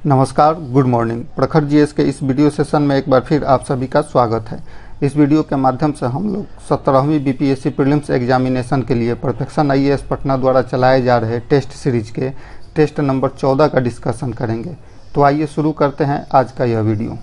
नमस्कार, good morning. प्रखर GS के इस वीडियो सेशन में एक बार फिर आप सभी का स्वागत है। इस वीडियो के माध्यम से हम लोग 17वीं बीपीएससी प्रीलिम्स एग्जामिनेशन के लिए परफेक्शन आईएएस पटना द्वारा चलाए जा रहे टेस्ट सीरीज के टेस्ट नंबर 14 का डिस्कशन करेंगे। तो आइए शुरू करते हैं आज का यह वीडियो।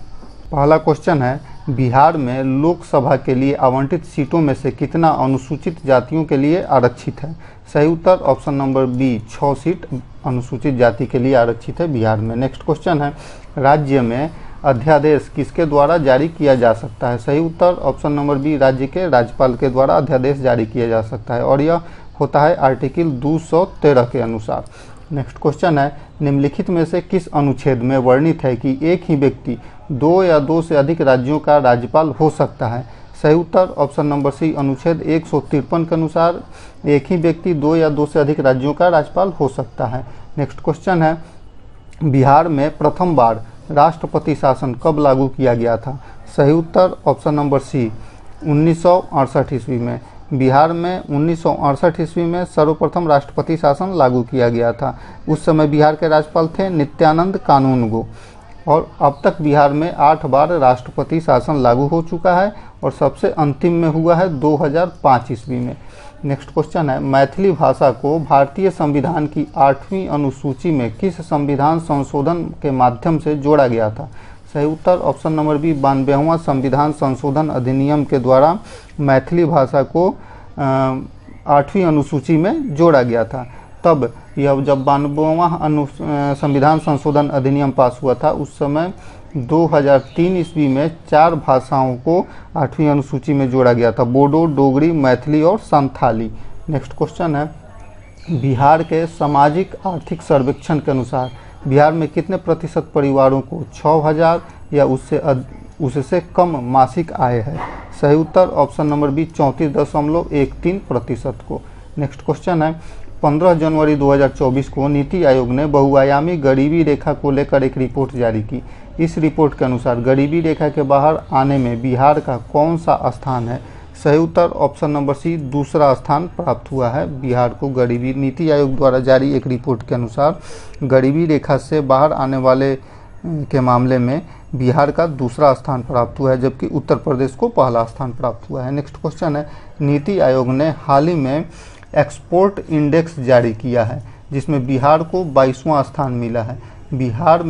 पहला क्वेश्चन है, बिहार में लोकसभा के लिए आवंटित सीटों में से कितना अनुसूचित जातियों के लिए आरक्षित है? सही उत्तर ऑप्शन नंबर बी, 6 सीट अनुसूचित जाति के लिए आरक्षित है बिहार में। नेक्स्ट क्वेश्चन है, राज्य में अध्यादेश किसके द्वारा जारी किया जा सकता है? सही उत्तर ऑप्शन नंबर बी, राज्य के राज्यपाल के द्वारा अध्यादेश जारी किया जा सकता है और यह होता है आर्टिकल 213 के अनुसार। नेक्स्ट क्वेश्चन है, निम्नलिखित में से किस अनुच्छेद में वर्णित है कि एक ही व्यक्ति 2 या 2 से अधिक राज्यों का राज्यपाल हो सकता है? सही उत्तर ऑप्शन नंबर सी, अनुच्छेद 153 के अनुसार एक ही व्यक्ति 2 या 2 से अधिक राज्यों का राज्यपाल हो सकता है। नेक्स्ट क्वेश्चन है, बिहार में प्रथम बार राष्ट्रपति शासन कब लागू किया गया था? सही उत्तर ऑप्शन नंबर सी, 1968 ईस्वी में। बिहार में 1968 ईस्वी में सर्वप्रथम राष्ट्रपति शासन लागू किया गया था। उस समय बिहार के राज्यपाल थे नित्यानंद कानूनगो और अब तक बिहार में 8 बार राष्ट्रपति शासन लागू हो चुका है और सबसे अंतिम में हुआ है 2005 ईस्वी में। नेक्स्ट क्वेश्चन है, मैथिली भाषा को भारतीय संविधान की 8वीं अनुसूची में किस संविधान संशोधन के माध्यम से जोड़ा गया था? सही उत्तर ऑप्शन नंबर बी, 92वां संविधान संशोधन अधिनियम के द्वारा मैथिली भाषा को 8वीं अनुसूची में जोड़ा गया था। तब यह जब 92वां संविधान संशोधन अधिनियम पास हुआ था उस समय 2003 ईस्वी में 4 भाषाओं को 8वीं अनुसूची में जोड़ा गया था, बोडो, डोगरी, मैथिली और संथाली। नेक्स्ट क्वेश्चन है, बिहार के सामाजिक आर्थिक सर्वेक्षण के अनुसार बिहार में कितने प्रतिशत परिवारों को 6000 या उससे कम मासिक आय है? सही उत्तर ऑप्शन नंबर बी, 34.13% को। नेक्स्ट क्वेश्चन है, 15 जनवरी 2024 को नीति आयोग ने बहुआयामी गरीबी रेखा को लेकर एक रिपोर्ट जारी की। इस रिपोर्ट के अनुसार गरीबी रेखा के बाहर आने में बिहार का कौन सा स्थान है? सही उत्तर ऑप्शन नंबर सी, दूसरा स्थान प्राप्त हुआ है बिहार को। गरीबी नीति आयोग द्वारा जारी एक रिपोर्ट के अनुसार गरीबी रेखा से बाहर आने वाले के मामले में बिहार का दूसरा स्थान प्राप्त हुआ है, जबकि उत्तर प्रदेश को पहला स्थान प्राप्त हुआ है। नेक्स्ट क्वेश्चन है, नीति आयोग ने हाल ही में एक्सपोर्ट इंडेक्स जारी किया है जिसमें बिहार को 22वां स्थान मिला है। बिहार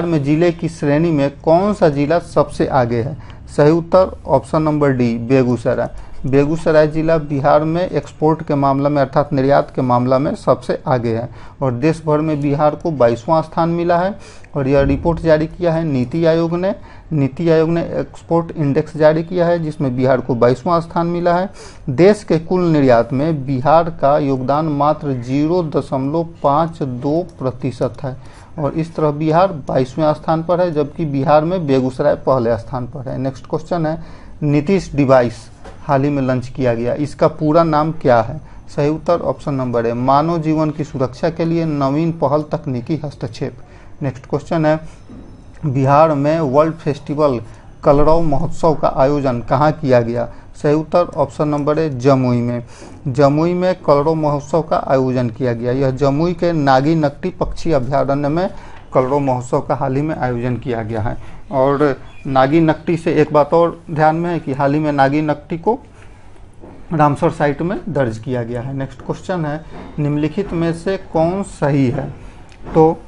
में जिले की श्रेणी में कौन सा जिला सबसे आगे है? सही उत्तर option number D, Begusarai. Begusarai जिला बिहार में एक्सपोर्ट के मामला में अर्थात निर्यात के मामला में सबसे आगे है और देश भर में बिहार को 22वां स्थान मिला है और यह रिपोर्ट जारी किया है नीति आयोग ने। नीति आयोग ने एक्सपोर्ट इंडेक्स जारी किया है जिसमें बिहार को 22वां स्थान मिला है। देश के कुल निर्यात में बिहार का योगदान मात्र 0.52% है और इस तरह बिहार 22वें स्थान पर है, जबकि बिहार में बेगूसराय पहले स्थान पर है। नेक्स्ट क्वेश्चन है, नीतीश डिवाइस हाल ही में लॉन्च किया गया, इसका पूरा नाम क्या है? सही उत्तर ऑप्शन नंबर है, मानव जीवन की सुरक्षा के लिए नवीन पहल तकनीकी हस्तक्षेप। नेक्स्ट क्वेश्चन है, बिहार में वर्ल्ड फेस्टिवल कलरव महोत्सव का आयोजन कहाँ किया गया? सही उत्तर ऑप्शन नंबर है, जमुई में। जमुई में कलरव महोत्सव का आयोजन किया गया। यह जमुई के नागी नकटी पक्षी अभ्यारण्य में कलरव महोत्सव का हाल ही में आयोजन किया गया है। और नागी नकटी से एक बात और ध्यान में है कि हाल ही में नागी नकटी को रामसर साइट में दर्ज किया गया है। नेक्स्ट क्वेश्चन है, निम्नलिखित में से कौन सही है? तो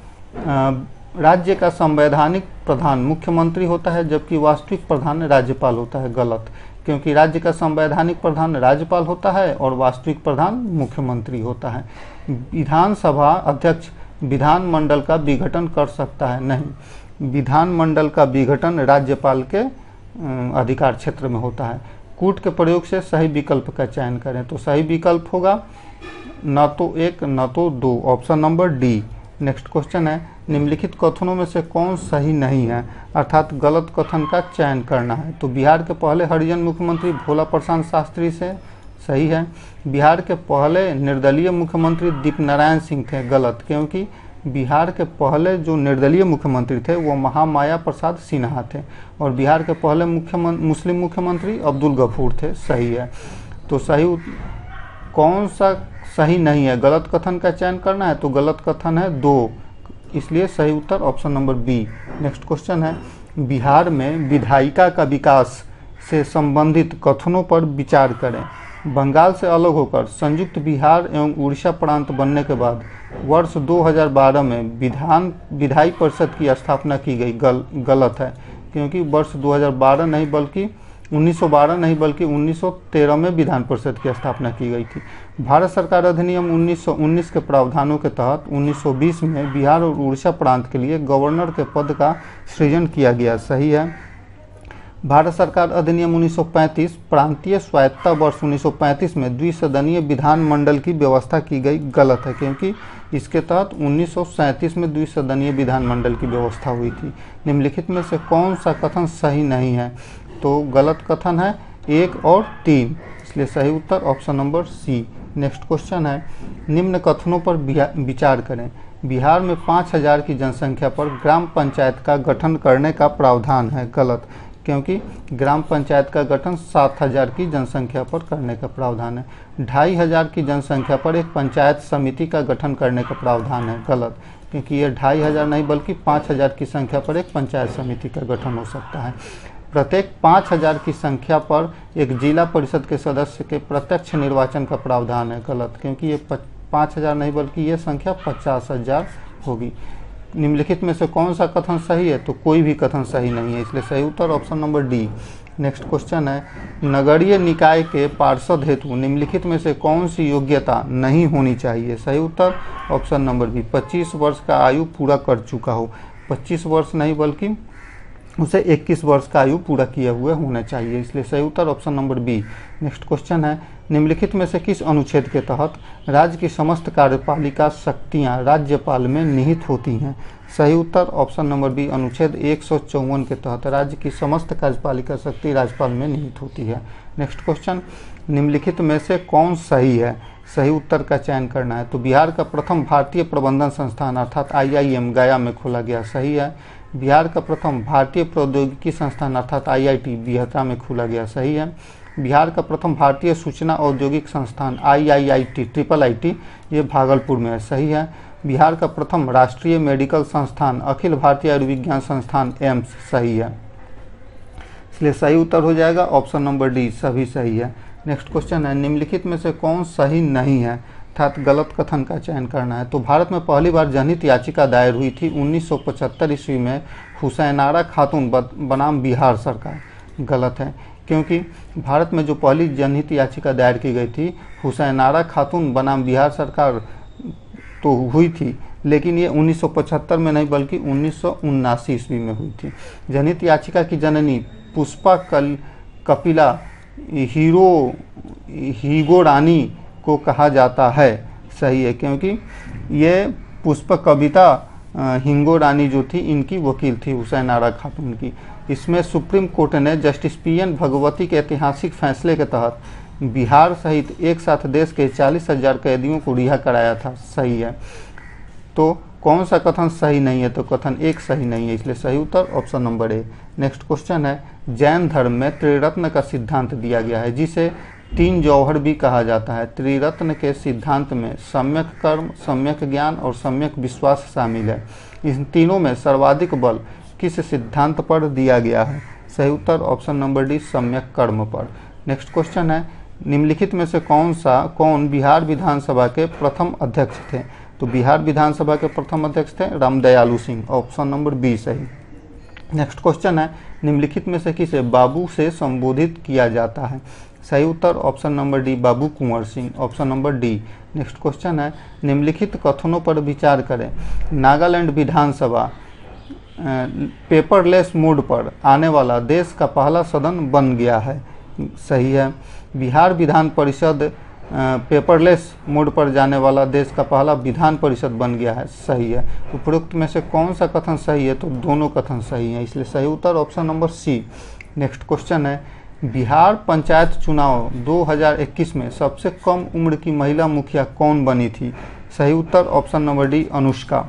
राज्य का संवैधानिक प्रधान मुख्यमंत्री होता है जबकि वास्तविक प्रधान राज्यपाल होता है। गलत, क्योंकि राज्य का संवैधानिक प्रधान राज्यपाल होता है और वास्तविक प्रधान मुख्यमंत्री होता है। विधानसभा अध्यक्ष विधानमंडल का विघटन कर सकता है? नहीं, विधानमंडल का विघटन राज्यपाल के अधिकार क्षेत्र में होता है। कूट के प्रयोग से सही विकल्प का चयन करें, तो सही विकल्प होगा न तो 1 न तो 2, option number D. Next question है, निम्नलिखित कथनों में से कौन सही नहीं है, अर्थात गलत कथन का चयन करना है? तो बिहार के पहले हरिजन मुख्यमंत्री भोला प्रसाद शास्त्री से सही है। बिहार के पहले निर्दलीय मुख्यमंत्री दीपनारायण सिंह थे। गलत, क्योंकि बिहार के पहले जो निर्दलीय मुख्यमंत्री थे वो महामाया प्रसाद सिन्हा थे और बिहार के पहले मुस्लिम मुख्यमंत्री अब्दुल गफूर थे। सही है। तो सही कौन सा सही नहीं है, गलत कथन का चयन करना है, तो गलत कथन है 2, इसलिए सही उत्तर option number B. Next question है, बिहार में विधायिका का विकास से संबंधित कथनों पर विचार करें। बंगाल से अलग होकर संयुक्त बिहार एवं उड़ीसा प्रांत बनने के बाद वर्ष 2012 में विधायी परिषद की स्थापना की गई। गलत है, क्योंकि वर्ष 2012 नहीं बल्कि 1912 नहीं बल्कि 1913 में विधान परिषद की स्थापना की गई थी। भारत सरकार अधिनियम 1919 के प्रावधानों के तहत 1920 में बिहार और उड़ीसा प्रांत के लिए गवर्नर के पद का सृजन किया गया। सही है। भारत सरकार अधिनियम 1935 प्रांतीय स्वायत्तता वर्ष 1935 में द्विसदनीय विधानमंडल की व्यवस्था की गई। गलत है, क्योंकि इसके तहत 1937 में द्विसदनीय विधानमंडल की व्यवस्था हुई थी। निम्नलिखित में से कौन सा कथन सही नहीं है? तो गलत कथन है 1 और 3, इसलिए सही उत्तर option number C. Next question है, निम्न कथनों पर विचार करें। बिहार में 5000 की जनसंख्या पर ग्राम पंचायत का गठन करने का प्रावधान है। गलत, क्योंकि ग्राम पंचायत का गठन 7000 की जनसंख्या पर करने का प्रावधान है। 2500 की जनसंख्या पर एक पंचायत समिति का गठन करने का प्रावधान है। गलत, क्योंकि ये 2500 नहीं बल्कि 5000 की संख्या पर एक पंचायत समिति का गठन हो सकता है। प्रत्येक 5000 की संख्या पर एक जिला परिषद के सदस्य के प्रत्यक्ष निर्वाचन का प्रावधान है। गलत, क्योंकि ये 5000 नहीं बल्कि ये संख्या 50,000 होगी। निम्नलिखित में से कौन सा कथन सही है? तो कोई भी कथन सही नहीं है, इसलिए सही उत्तर option number D. Next question है, नगरीय निकाय के पार्षद हेतु निम्नलिखित में से कौन सी योग्यता नहीं होनी चाहिए? सही उत्तर ऑप्शन नंबर बी, 25 वर्ष का आयु पूरा कर चुका हो। 25 वर्ष नहीं बल्कि उसे 21 वर्ष का आयु पूरा किए हुए होना चाहिए, इसलिए सही उत्तर option number B. Next question है, निम्नलिखित में से किस अनुच्छेद के तहत राज्य की समस्त कार्यपालिका शक्तियां राज्यपाल में निहित होती हैं? सही उत्तर ऑप्शन नंबर बी, अनुच्छेद 154 के तहत राज्य की समस्त कार्यपालिका शक्ति राज्यपाल में निहित होती है। नेक्स्ट क्वेश्चन, निम्नलिखित में से कौन सही है? सही उत्तर का चयन करना है। तो बिहार का प्रथम भारतीय प्रबंधन संस्थान अर्थात IIM गया में खोला गया। सही है। बिहार का प्रथम भारतीय प्रौद्योगिकी संस्थान अर्थात IIT बिहटा में खोला गया। सही है। बिहार का प्रथम भारतीय सूचना औद्योगिक संस्थान IIIT ये भागलपुर में है। सही है। बिहार का प्रथम राष्ट्रीय मेडिकल संस्थान अखिल भारतीय आयुर्विज्ञान संस्थान एम्स। सही है, इसलिए सही उत्तर हो जाएगा ऑप्शन नंबर डी, सभी सही है। नेक्स्ट क्वेश्चन है, निम्नलिखित में से कौन सही नहीं है अर्थात गलत कथन का चयन करना है। तो भारत में पहली बार जनहित याचिका दायर हुई थी 1975 ईस्वी में हुसैनारा खातून बनाम बिहार सरकार। गलत है, क्योंकि भारत में जो पहली जनहित याचिका दायर की गई थी हुसैनारा खातून बनाम बिहार सरकार तो हुई थी, लेकिन ये 1975 में नहीं बल्कि 1979 ईस्वी में हुई थी। जनहित याचिका की जननी पुष्पा कपिला हीगो रानी को कहा जाता है। सही है, क्योंकि ये पुष्पा कविता हिंगो रानी जो थी इनकी वकील थी हुसैनारा खातून की। इसमें सुप्रीम कोर्ट ने जस्टिस PN भगवती के ऐतिहासिक फैसले के तहत बिहार सहित एक साथ देश के 40,000 कैदियों को रिहा कराया था। सही है। तो कौन सा कथन सही नहीं है? तो कथन 1 सही नहीं है, इसलिए सही उत्तर option number A. Next question है, जैन धर्म में त्रिरत्न का सिद्धांत दिया गया है जिसे 3 जौहर भी कहा जाता है। त्रिरत्न के सिद्धांत में सम्यक कर्म, सम्यक ज्ञान और सम्यक विश्वास शामिल है। इन तीनों में सर्वाधिक बल किस सिद्धांत पर दिया गया है? सही उत्तर ऑप्शन नंबर डी, सम्यक कर्म पर। नेक्स्ट क्वेश्चन है, निम्नलिखित में से कौन बिहार विधानसभा के प्रथम अध्यक्ष थे? तो बिहार विधानसभा के प्रथम अध्यक्ष थे Ramdayalu Singh, option number B सही। नेक्स्ट क्वेश्चन है, निम्नलिखित में से किसे बाबू से संबोधित किया जाता है? सही उत्तर option number D, Babu Kunwar Singh, option number D. Next question है, निम्नलिखित कथनों पर विचार करें। नागालैंड विधानसभा पेपरलेस मोड पर आने वाला देश का पहला सदन बन गया है। सही है। बिहार विधान परिषद पेपरलेस मोड पर जाने वाला देश का पहला विधान परिषद बन गया है। सही है। उपरोक्त में से कौन सा कथन सही है? तो दोनों कथन सही हैं, इसलिए सही उत्तर option number C. Next question है, बिहार पंचायत चुनाव 2021 में सबसे कम उम्र की महिला मुखिया कौन बनी थी? सही उत्तर option number D, Anushka.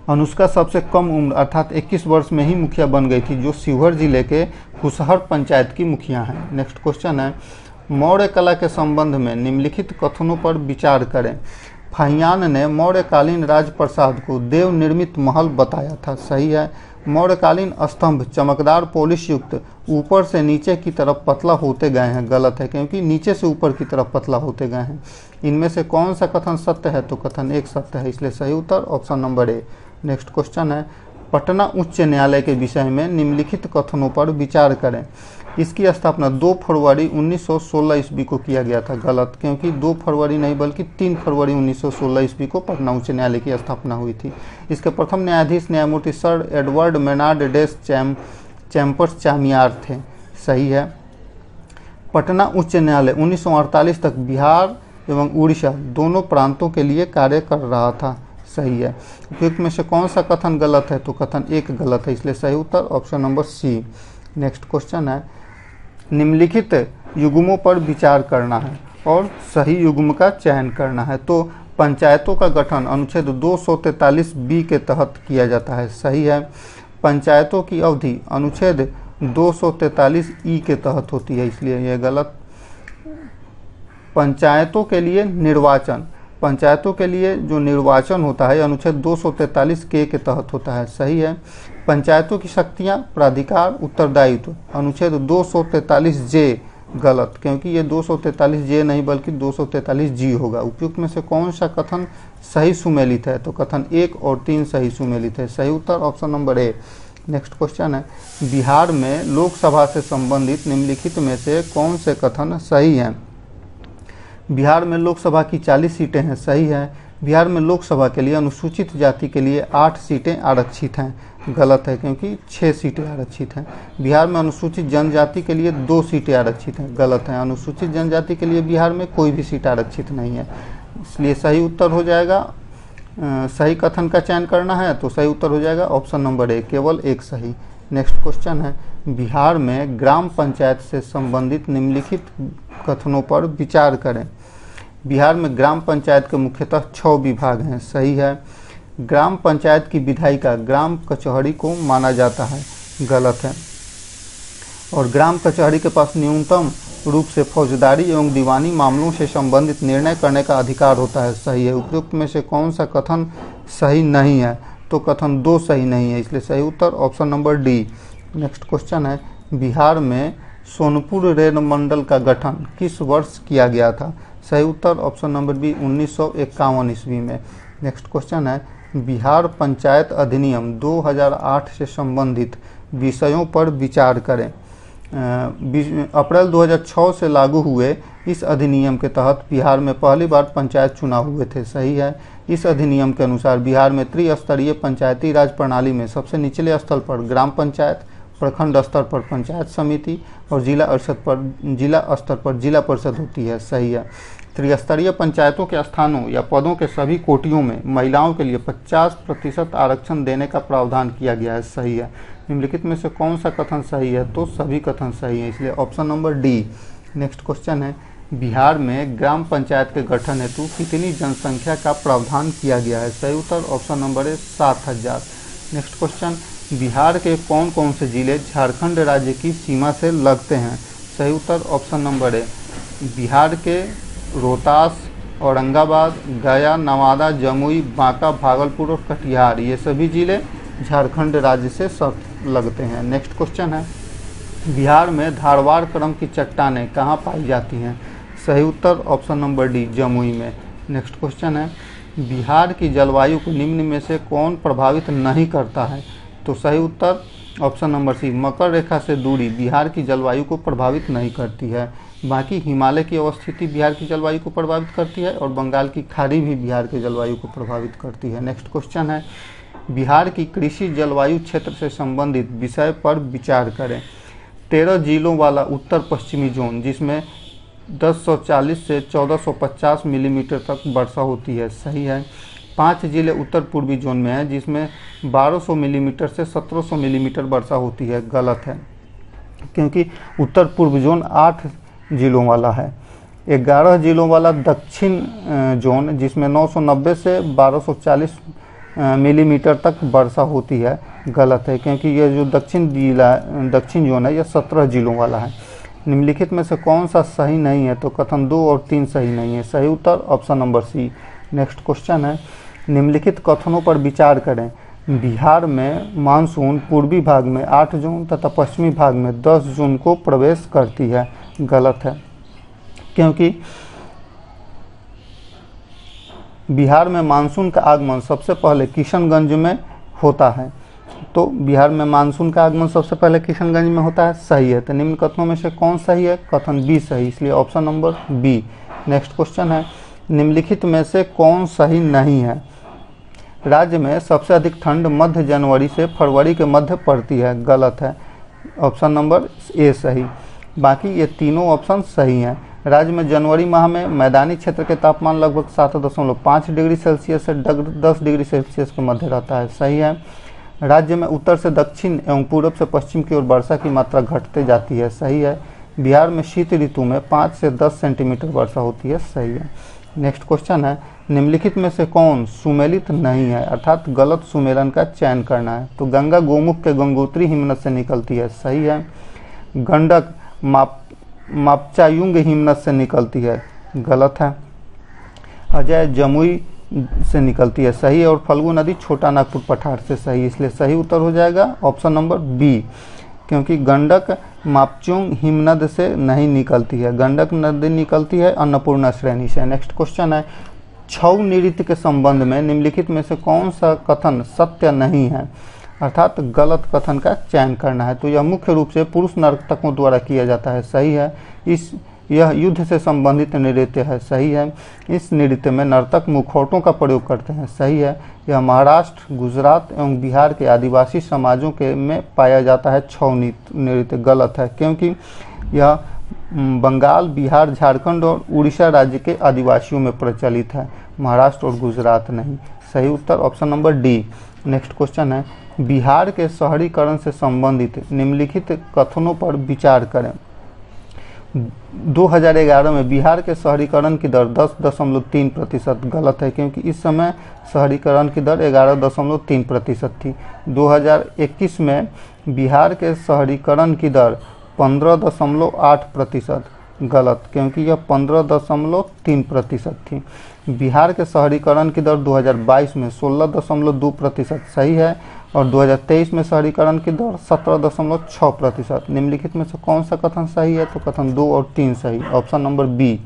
Anushka सबसे कम उम्र अर्थात 21 वर्ष में ही मुखिया बन गई थी, जो शिवहर जिले के कुशहर पंचायत की मुखिया हैं। नेक्स्ट क्वेश्चन है, मौर्य कला के संबंध में निम्नलिखित कथनों पर विचार करें। फाहियान ने मौर्यकालीन राजप्रसाद को देव निर्मित महल बताया था। सही है। मौर्यकालीन स्तंभ चमकदार पॉलिश युक्त ऊपर से नीचे की तरफ पतला होते गए हैं। गलत है, क्योंकि नीचे से ऊपर की तरफ पतला होते गए हैं। इनमें से कौन सा कथन सत्य है? तो कथन एक सत्य है, इसलिए सही उत्तर option number A. Next question है, पटना उच्च न्यायालय के विषय में निम्नलिखित कथनों पर विचार करें। इसकी स्थापना 2 फरवरी 1916 ईस्वी को किया गया था। गलत, क्योंकि 2 फरवरी नहीं बल्कि 3 फरवरी 1916 ईस्वी को पटना उच्च न्यायालय की स्थापना हुई थी। इसके प्रथम न्यायाधीश न्यायमूर्ति सर एडवर्ड मेनार्ड डेस चैम्पर्स चामियार थे। सही है। पटना उच्च न्यायालय 1948 तक बिहार एवं उड़ीसा दोनों प्रांतों के लिए कार्य कर रहा था। सही है। उपयुक्त में से कौन सा कथन गलत है? तो कथन एक गलत है, इसलिए सही उत्तर option number C. Next question है, निम्नलिखित युग्मों पर विचार करना है और सही युग्म का चयन करना है। तो पंचायतों का गठन अनुच्छेद 243B के तहत किया जाता है। सही है। पंचायतों की अवधि अनुच्छेद 243E के तहत होती है, इसलिए यह गलत। पंचायतों के लिए निर्वाचन, पंचायतों के लिए जो निर्वाचन होता है अनुच्छेद 243K के तहत होता है। सही है। पंचायतों की शक्तियां, प्राधिकार, उत्तरदायित्व अनुच्छेद 243J। गलत, क्योंकि ये 243J नहीं बल्कि 243G होगा। उपयुक्त में से कौन सा कथन सही सुमेलित है? तो कथन 1 और 3 सही सुमेलित है। सही उत्तर option number A. Next question है, बिहार में लोकसभा से संबंधित निम्नलिखित में से कौन से कथन सही हैं? बिहार में लोकसभा की 40 सीटें हैं। सही है। बिहार में लोकसभा के लिए अनुसूचित जाति के लिए 8 सीटें आरक्षित हैं। गलत है, क्योंकि 6 सीटें आरक्षित हैं। बिहार में अनुसूचित जनजाति के लिए 2 सीटें आरक्षित हैं। गलत है, अनुसूचित जनजाति के लिए बिहार में कोई भी सीट आरक्षित नहीं है, इसलिए सही उत्तर हो जाएगा, सही कथन का चयन करना है तो सही उत्तर हो जाएगा ऑप्शन नंबर ए, केवल एक सही। नेक्स्ट क्वेश्चन है, बिहार में ग्राम पंचायत से संबंधित निम्नलिखित कथनों पर विचार करें। बिहार में ग्राम पंचायत के मुख्यतः 6 विभाग हैं। सही है। ग्राम पंचायत की विधायिका ग्राम कचहरी को माना जाता है। गलत है। और ग्राम कचहरी के पास न्यूनतम रूप से फौजदारी एवं दीवानी मामलों से संबंधित निर्णय करने का अधिकार होता है। सही है। उपयुक्त में से कौन सा कथन सही नहीं है? तो कथन 2 सही नहीं है, इसलिए सही उत्तर option number D. Next question है, बिहार में सोनपुर रेल मंडल का गठन किस वर्ष किया गया था? सही उत्तर ऑप्शन नंबर बी, 1951 ईस्वी में। नेक्स्ट क्वेश्चन है, बिहार पंचायत अधिनियम 2008 से संबंधित विषयों पर विचार करें। अप्रैल 2006 से लागू हुए इस अधिनियम के तहत बिहार में पहली बार पंचायत चुनाव हुए थे। सही है। इस अधिनियम के अनुसार बिहार में त्रिस्तरीय पंचायती राज प्रणाली में सबसे निचले स्तर पर ग्राम पंचायत, प्रखंड स्तर पर पंचायत समिति और जिला स्तर पर जिला परिषद होती है। सही है। त्रिस्तरीय पंचायतों के स्थानों या पदों के सभी कोटियों में महिलाओं के लिए 50% आरक्षण देने का प्रावधान किया गया है। सही है। निम्नलिखित में से कौन सा कथन सही है? तो सभी कथन सही है, इसलिए option number D. Next question है, बिहार में ग्राम पंचायत के गठन हेतु कितनी जनसंख्या का प्रावधान किया गया है? सही उत्तर option number A, 7000। Next question, Bihar के कौन कौन से जिले झारखंड राज्य की सीमा से लगते हैं? सही उत्तर ऑप्शन नंबर ए, बिहार के रोहतास, औरंगाबाद, गया, नवादा, जमुई, बांका, भागलपुर और कटिहार, ये सभी जिले झारखंड राज्य से लगते हैं। नेक्स्ट क्वेश्चन है, बिहार में धारवाड़ क्रम की चट्टानें कहाँ पाई जाती हैं? सही उत्तर ऑप्शन नंबर डी, जमुई में। नेक्स्ट क्वेश्चन है, बिहार की जलवायु को निम्न में से कौन प्रभावित नहीं करता है? तो सही उत्तर ऑप्शन नंबर सी, मकर रेखा से दूरी बिहार की जलवायु को प्रभावित नहीं करती है। बाकी हिमालय की अवस्थिति बिहार की जलवायु को प्रभावित करती है और बंगाल की खाड़ी भी बिहार की जलवायु को प्रभावित करती है। नेक्स्ट क्वेश्चन है, बिहार की कृषि जलवायु क्षेत्र से संबंधित विषय पर विचार करें। 13 जिलों वाला उत्तर पश्चिमी जोन, जिसमें 1040 से 1450 मिलीमीटर तक वर्षा होती है। सही है। 5 जिले उत्तर पूर्वी जोन में हैं, जिसमें 1200 मिलीमीटर से 1700 मिलीमीटर वर्षा होती है। गलत है, क्योंकि उत्तर पूर्व जोन 8 जिलों वाला है। 11 जिलों वाला दक्षिण जोन, जिसमें 990 से 1240 मिलीमीटर तक वर्षा होती है। गलत है, क्योंकि यह जो दक्षिण जोन है यह 17 जिलों वाला है। निम्नलिखित में से कौन सा सही नहीं है? तो कथन 2 और 3 सही नहीं है। सही उत्तर option number C, next question है, निम्नलिखित कथनों पर विचार करें। बिहार में मानसून पूर्वी भाग में 8 जून तथा पश्चिमी भाग में 10 जून को प्रवेश करती है। गलत है, क्योंकि बिहार में मानसून का आगमन सबसे पहले किशनगंज में होता है। तो बिहार में मानसून का आगमन सबसे पहले किशनगंज में होता है, सही है। तो निम्न कथनों में से कौन सही है? कथन बी सही, इसलिए option number B. Next question है, निम्नलिखित में से कौन सही नहीं है? राज्य में सबसे अधिक ठंड मध्य जनवरी से फरवरी के मध्य पड़ती है। गलत है, ऑप्शन नंबर ए सही। बाकी ये तीनों ऑप्शन सही हैं। राज्य में जनवरी माह में मैदानी क्षेत्र के तापमान लगभग 7.5 डिग्री सेल्सियस से 10 डिग्री सेल्सियस के मध्य रहता है, सही है। राज्य में उत्तर से दक्षिण एवं पूर्व से पश्चिम की ओर वर्षा की मात्रा घटते जाती है, सही है। बिहार में शीत ऋतु में 5 से 10 सेंटीमीटर वर्षा होती है, सही है। नेक्स्ट क्वेश्चन है, निम्नलिखित में से कौन सुमेलित नहीं है, अर्थात गलत सुमेलन का चयन करना है। तो गंगा गोमुख के गंगोत्री हिमनद से निकलती है, सही है। गंडक मापचायुंग हिमनद से निकलती है, गलत है। अजय जमुई से निकलती है, सही है। और फल्गु नदी छोटा नागपुर पठार से, सही, इसलिए सही उत्तर हो जाएगा ऑप्शन नंबर बी, क्योंकि गंडक मापचुंग हिमनद से नहीं निकलती है, गंडक नदी निकलती है अन्नपूर्णा श्रेणी से। नेक्स्ट क्वेश्चन है, छऊ नृत्य के संबंध में निम्नलिखित में से कौन सा कथन सत्य नहीं है, अर्थात गलत कथन का चयन करना है। तो यह मुख्य रूप से पुरुष नर्तकों द्वारा किया जाता है, सही है। यह युद्ध से संबंधित नृत्य है, सही है। इस नृत्य में नर्तक मुखौटों का प्रयोग करते हैं, सही है। यह महाराष्ट्र, गुजरात एवं बिहार के आदिवासी समाजों के में पाया जाता है छऊ नृत्य, गलत है, क्योंकि यह बंगाल, बिहार, झारखंड और उड़ीसा राज्य के आदिवासियों में प्रचलित है, महाराष्ट्र और गुजरात नहीं। सही उत्तर option number D. Next question है, बिहार के शहरीकरण से संबंधित निम्नलिखित कथनों पर विचार करें। 2011 में बिहार के शहरीकरण की दर 10.3% गलत है, क्योंकि इस समय शहरीकरण की दर 11.3% थी। 2021 में बिहार के शहरीकरण की दर 15.8% गलत, क्योंकि यह 15.3% थी। बिहार के शहरीकरण की दर 2022 में 16.2% सही है, और 2023 में शहरीकरण की दर 17.6%। निम्नलिखित में से कौन सा कथन सही है? तो कथन 2 और 3 सही, option number B.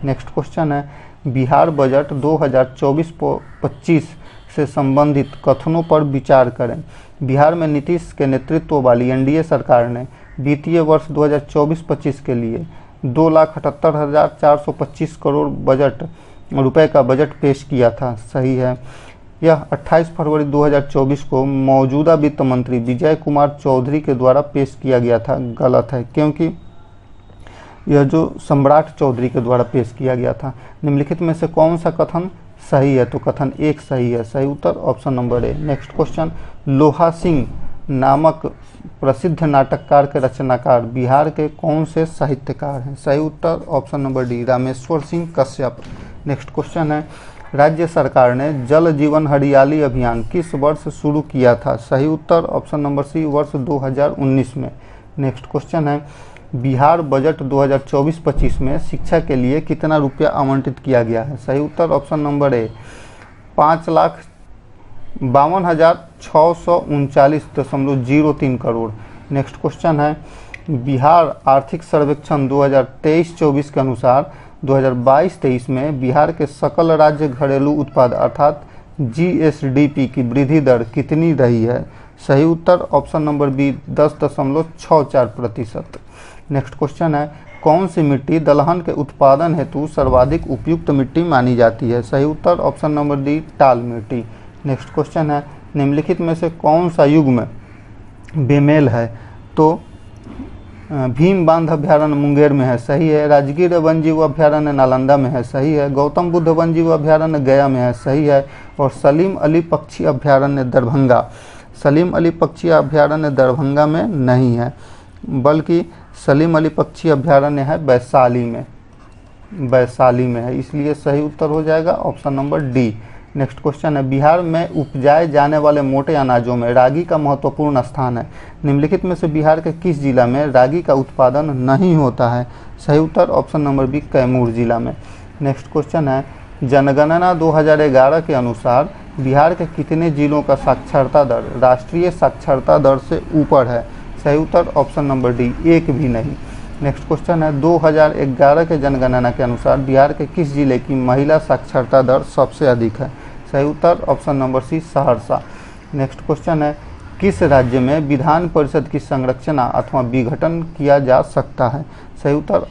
Next question है, बिहार बजट 2024-25 से संबंधित कथनों पर विचार करें। बिहार में नीतीश के नेतृत्व वाली एनडीए सरकार ने वित्तीय वर्ष 2024-25 के लिए 2,78,425 करोड़ रुपए का बजट पेश किया था, सही है। यह 28 फरवरी 2024 को मौजूदा वित्त मंत्री विजय कुमार चौधरी के द्वारा पेश किया गया था, गलत है, क्योंकि यह जो सम्राट चौधरी के द्वारा पेश किया गया था। निम्नलिखित में से कौन सा कथन सही है? तो कथन 1 सही है, सही उत्तर option number A. Next question, Loha Singh नामक प्रसिद्ध नाटककार के रचनाकार बिहार के कौन से साहित्यकार हैं? सही उत्तर option number D, Rameshwar Singh Kashyap. Next question है, राज्य सरकार ने जल जीवन हरियाली अभियान किस वर्ष शुरू किया था? सही उत्तर ऑप्शन नंबर सी, वर्ष 2019 में। नेक्स्ट क्वेश्चन है, बिहार बजट 2024-25 में शिक्षा के लिए कितना रुपया आवंटित किया गया है? सही उत्तर option number A, 5,52,639.03 crore. Next question है, बिहार आर्थिक सर्वेक्षण 2023-24 के अनुसार 2022-23 में बिहार के सकल राज्य घरेलू उत्पाद अर्थात जीएसडीपी की वृद्धि दर कितनी रही है? सही उत्तर option number B, 10.64%। Next question है, कौन सी मिट्टी दलहन के उत्पादन हेतु सर्वाधिक उपयुक्त मिट्टी मानी जाती है? सही उत्तर ऑप्शन नंबर डी, टाल मिट्टी। नेक्स्ट क्वेश्चन है, निम्नलिखित में से कौन सा युग्म बेमेल है? तो भीम बांध अभ्यारण्य मुंगेर में है, सही है। राजगीर वन्यजीव अभ्यारण्य नालंदा में है, सही है। गौतम बुद्ध वन्यजीव अभ्यारण्य गया में है, सही है। और सलीम अली पक्षी अभ्यारण्य दरभंगा, सलीम अली पक्षी अभ्यारण्य दरभंगा में नहीं है, बल्कि सलीम अली पक्षी अभ्यारण्य है वैशाली में है, इसलिए सही उत्तर हो जाएगा option number D. Next question है, बिहार में उपजाए जाने वाले मोटे अनाजों में रागी का महत्वपूर्ण स्थान है। निम्नलिखित में से बिहार के किस जिला में रागी का उत्पादन नहीं होता है? सही उत्तर ऑप्शन नंबर बी, कैमूर जिला में। नेक्स्ट क्वेश्चन है, जनगणना 2011 के अनुसार बिहार के कितने जिलों का साक्षरता दर राष्ट्रीय साक्षरता दर से ऊपर है? सही उत्तर ऑप्शन नंबर डी, एक भी नहीं। नेक्स्ट क्वेश्चन है 2011 के जनगणना के अनुसार बिहार के किस जिले की महिला साक्षरता दर सबसे अधिक है? सही उत्तर option number C, Saharsa. Next question है किस राज्य में विधान परिषद की संरचना अथवा विघटन किया जा सकता है? सही उत्तर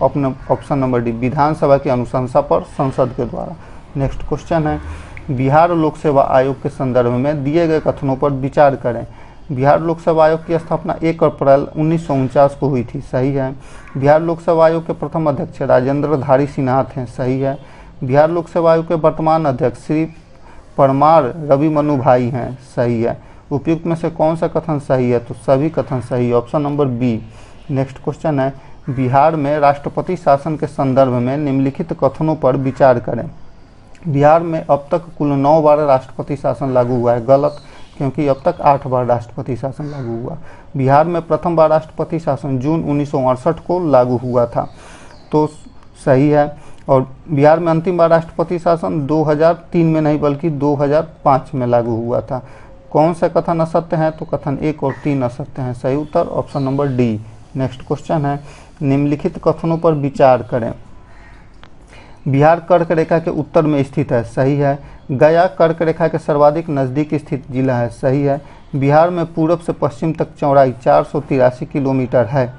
ऑप्शन नंबर डी, विधानसभा की अनुशंसा पर संसद के द्वारा। नेक्स्ट क्वेश्चन है बिहार लोक सेवा आयोग के संदर्भ में दिए गए कथनों पर विचार करें। बिहार लोक सेवा आयोग की स्थापना 1 अप्रैल 1949 को हुई थी। सही है। बिहार लोक सेवा आयोग के प्रथम अध्यक्ष राजेंद्रधारी सिन्हा थे। सही है। बिहार लोक सेवा आयोग के वर्तमान अध्यक्ष श्री परमार रवि मनु भाई हैं। सही है। उपयुक्त में से कौन सा कथन सही है? तो सभी कथन सही, option number B. Next question है बिहार में राष्ट्रपति शासन के संदर्भ में निम्नलिखित कथनों पर विचार करें। बिहार में अब तक कुल 9 बार राष्ट्रपति शासन लागू हुआ है। गलत, क्योंकि अब तक 8 बार राष्ट्रपति शासन लागू हुआ। बिहार में प्रथम बार राष्ट्रपति शासन जून 1968 को लागू हुआ था, तो सही है। और बिहार में अंतिम बार राष्ट्रपति शासन 2003 में नहीं बल्कि 2005 में लागू हुआ था। कौन सा कथन असत्य है? तो कथन 1 और 3 असत्य हैं। सही उत्तर option number D. Next question है निम्नलिखित कथनों पर विचार करें। बिहार कर्क रेखा के उत्तर में स्थित है। सही है। गया कर्क रेखा के सर्वाधिक नज़दीक स्थित जिला है। सही है। बिहार में पूरब से पश्चिम तक चौड़ाई 483 किलोमीटर है।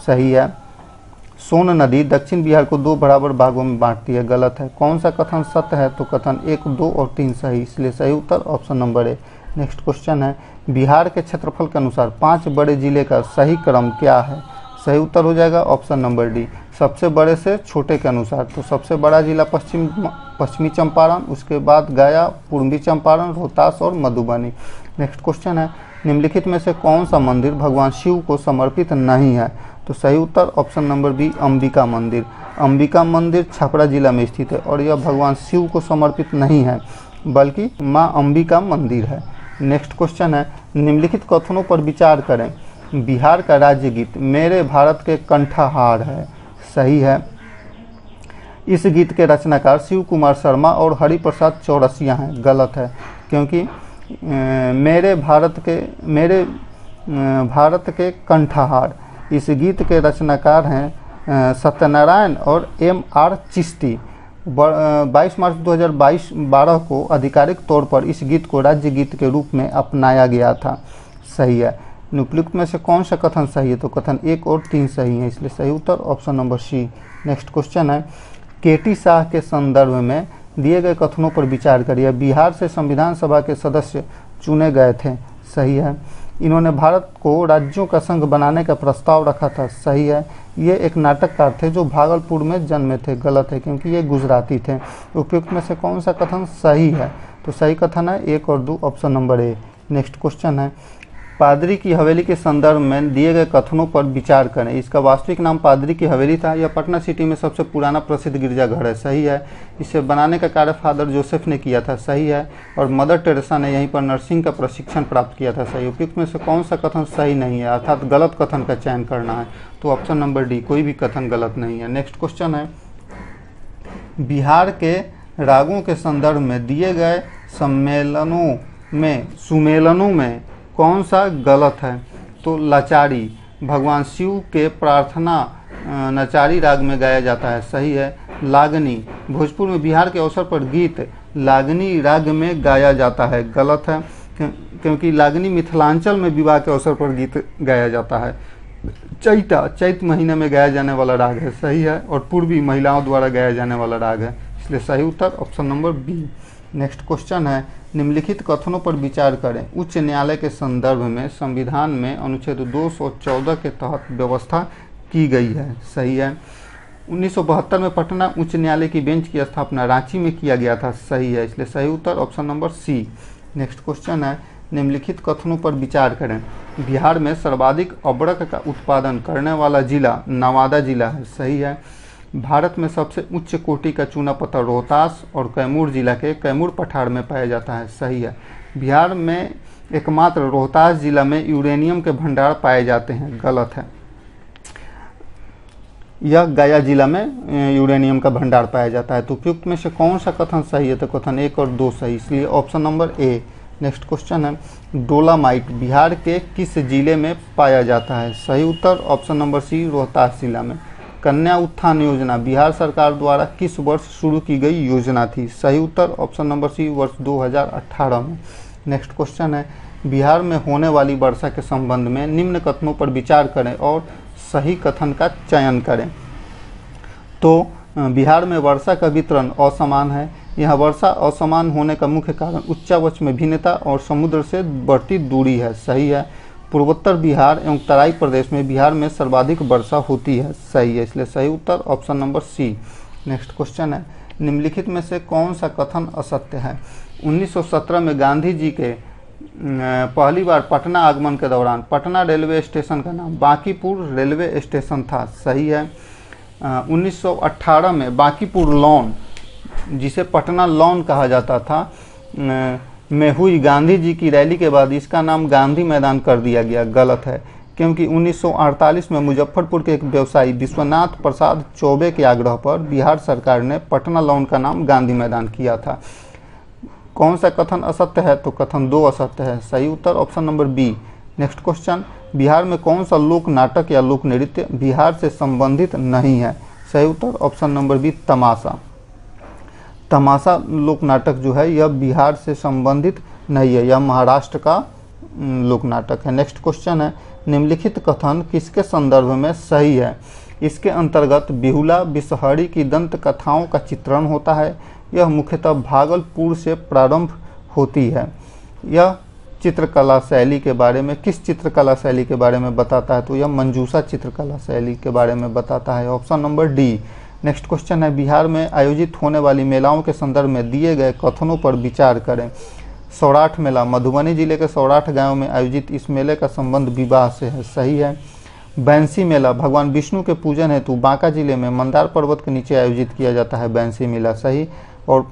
सही है। सोन नदी दक्षिण बिहार को 2 बराबर भागों में बांटती है। गलत है। कौन सा कथन सत्य है? तो कथन 1, 2 और 3 सही, इसलिए सही उत्तर option number A. Next question है बिहार के क्षेत्रफल के अनुसार 5 बड़े जिले का सही क्रम क्या है? सही उत्तर हो जाएगा ऑप्शन नंबर डी, सबसे बड़े से छोटे के अनुसार। तो सबसे बड़ा जिला पश्चिमी चंपारण, उसके बाद गया, पूर्वी चंपारण, रोहतास और मधुबनी। नेक्स्ट क्वेश्चन है निम्नलिखित में से कौन सा मंदिर भगवान शिव को समर्पित नहीं है? तो सही उत्तर ऑप्शन नंबर बी, अंबिका मंदिर। अंबिका मंदिर छपरा जिला में स्थित है और यह भगवान शिव को समर्पित नहीं है बल्कि माँ अंबिका मंदिर है। नेक्स्ट क्वेश्चन है निम्नलिखित कथनों पर विचार करें। बिहार का राज्य गीत मेरे भारत के कंठहार है। सही है। इस गीत के रचनाकार शिव कुमार शर्मा और हरिप्रसाद चौरसिया हैं। गलत है, क्योंकि मेरे भारत के कंठहार इस गीत के रचनाकार हैं सत्यनारायण और M.R. चिश्ती। 22 मार्च 2012 को आधिकारिक तौर पर इस गीत को राज्य गीत के रूप में अपनाया गया था। सही है। निम्नलिखित में से कौन सा कथन सही है? तो कथन 1 और 3 सही है, इसलिए सही उत्तर option number C. Next question है केटी शाह के संदर्भ में दिए गए कथनों पर विचार करिए। बिहार से संविधान सभा के सदस्य चुने गए थे। सही है। इन्होंने भारत को राज्यों का संघ बनाने का प्रस्ताव रखा था। सही है। ये एक नाटककार थे जो भागलपुर में जन्मे थे। गलत है, क्योंकि ये गुजराती थे। उपयुक्त में से कौन सा कथन सही है? तो सही कथन है 1 और 2, option number A. Next question है पादरी की हवेली के संदर्भ में दिए गए कथनों पर विचार करें। इसका वास्तविक नाम पादरी की हवेली था। यह पटना सिटी में सबसे पुराना प्रसिद्ध गिरजाघर है। सही है। इसे बनाने का कार्य फादर जोसेफ ने किया था। सही है। और मदर टेरेसा ने यहीं पर नर्सिंग का प्रशिक्षण प्राप्त किया था। सही। उपयुक्त में से कौन सा कथन सही नहीं है, अर्थात गलत कथन का चयन करना है? तो ऑप्शन नंबर डी, कोई भी कथन गलत नहीं है। नेक्स्ट क्वेश्चन है बिहार के रागों के संदर्भ में दिए गए सुमेलनों में कौन सा गलत है? तो लाचारी भगवान शिव के प्रार्थना नचारी राग में गाया जाता है। सही है। लागनी भोजपुर में बिहार के अवसर पर गीत लागनी राग में गाया जाता है। गलत है, क्योंकि लागनी मिथिलांचल में विवाह के अवसर पर गीत गाया जाता है। चैत महीने में गाया जाने वाला राग है। सही है। और पूर्वी महिलाओं द्वारा गाया जाने वाला राग है, इसलिए सही उत्तर option number B. Next question है निम्नलिखित कथनों पर विचार करें। उच्च न्यायालय के संदर्भ में संविधान में अनुच्छेद 214 के तहत व्यवस्था की गई है। सही है। 1972 में पटना उच्च न्यायालय की बेंच की स्थापना रांची में किया गया था। सही है, इसलिए सही उत्तर option number C. Next question है निम्नलिखित कथनों पर विचार करें। बिहार में सर्वाधिक अबड़क का उत्पादन करने वाला जिला नवादा जिला है। सही है। भारत में सबसे उच्च कोटि का चूना पत्थर रोहतास और कैमूर जिला के कैमूर पठार में पाया जाता है। सही है। बिहार में एकमात्र रोहतास जिला में यूरेनियम के भंडार पाए जाते हैं। गलत है। यह गया जिला में यूरेनियम का भंडार पाया जाता है। तो उपयुक्त में से कौन सा कथन सही है? तो कथन 1 और 2 सही, इसलिए option number A. Next question है, डोलामाइट बिहार के किस जिले में पाया जाता है? सही उत्तर ऑप्शन नंबर सी, रोहतास जिला में। कन्या उत्थान योजना बिहार सरकार द्वारा किस वर्ष शुरू की गई योजना थी? सही उत्तर ऑप्शन नंबर सी, वर्ष 2018 में। नेक्स्ट क्वेश्चन है, बिहार में होने वाली वर्षा के संबंध में निम्न कथनों पर विचार करें और सही कथन का चयन करें। तो बिहार में वर्षा का वितरण असमान है। यह वर्षा असमान होने का मुख्य कारण उच्चावच में भिन्नता और समुद्र से बढ़ती दूरी है। सही है। पूर्वोत्तर बिहार एवं तराई प्रदेश में बिहार में सर्वाधिक वर्षा होती है। सही है, इसलिए सही उत्तर option number C. Next question है, निम्नलिखित में से कौन सा कथन असत्य है? 1917 में गांधी जी के पहली बार पटना आगमन के दौरान पटना रेलवे स्टेशन का नाम बांकीपुर रेलवे स्टेशन था। सही है। 1918 में बांकीपुर लॉन, जिसे पटना लॉन कहा जाता था, में हुई गांधी जी की रैली के बाद इसका नाम गांधी मैदान कर दिया गया। गलत है, क्योंकि 1948 में मुजफ्फरपुर के एक व्यवसायी विश्वनाथ प्रसाद चौबे के आग्रह पर बिहार सरकार ने पटना लॉन का नाम गांधी मैदान किया था। कौन सा कथन असत्य है? तो कथन 2 असत्य है। सही उत्तर option number B. Next question, Bihar में कौन सा लोक नाटक या लोक नृत्य बिहार से संबंधित नहीं है? सही उत्तर ऑप्शन नंबर बी, तमाशा। तमाशा लोक नाटक जो है यह बिहार से संबंधित नहीं है, यह महाराष्ट्र का लोक नाटक है। नेक्स्ट क्वेश्चन है, निम्नलिखित कथन किसके संदर्भ में सही है? इसके अंतर्गत बिहुला बिसहरी की दंत कथाओं का चित्रण होता है। यह मुख्यतः भागलपुर से प्रारंभ होती है। यह चित्रकला शैली के बारे में किस चित्रकला शैली के बारे में बताता है? तो यह मंजूषा चित्रकला शैली के बारे में बताता है। Option number D. Next question है, बिहार में आयोजित होने वाली मेलाओं के संदर्भ में दिए गए कथनों पर विचार करें। सौराठ मेला मधुबनी जिले के सौराठ गांव में आयोजित इस मेले का संबंध विवाह से है। सही है। बैंसी मेला भगवान विष्णु के पूजन हेतु बांका जिले में मंदार पर्वत के नीचे आयोजित किया जाता है। बैंसी मेला सही। और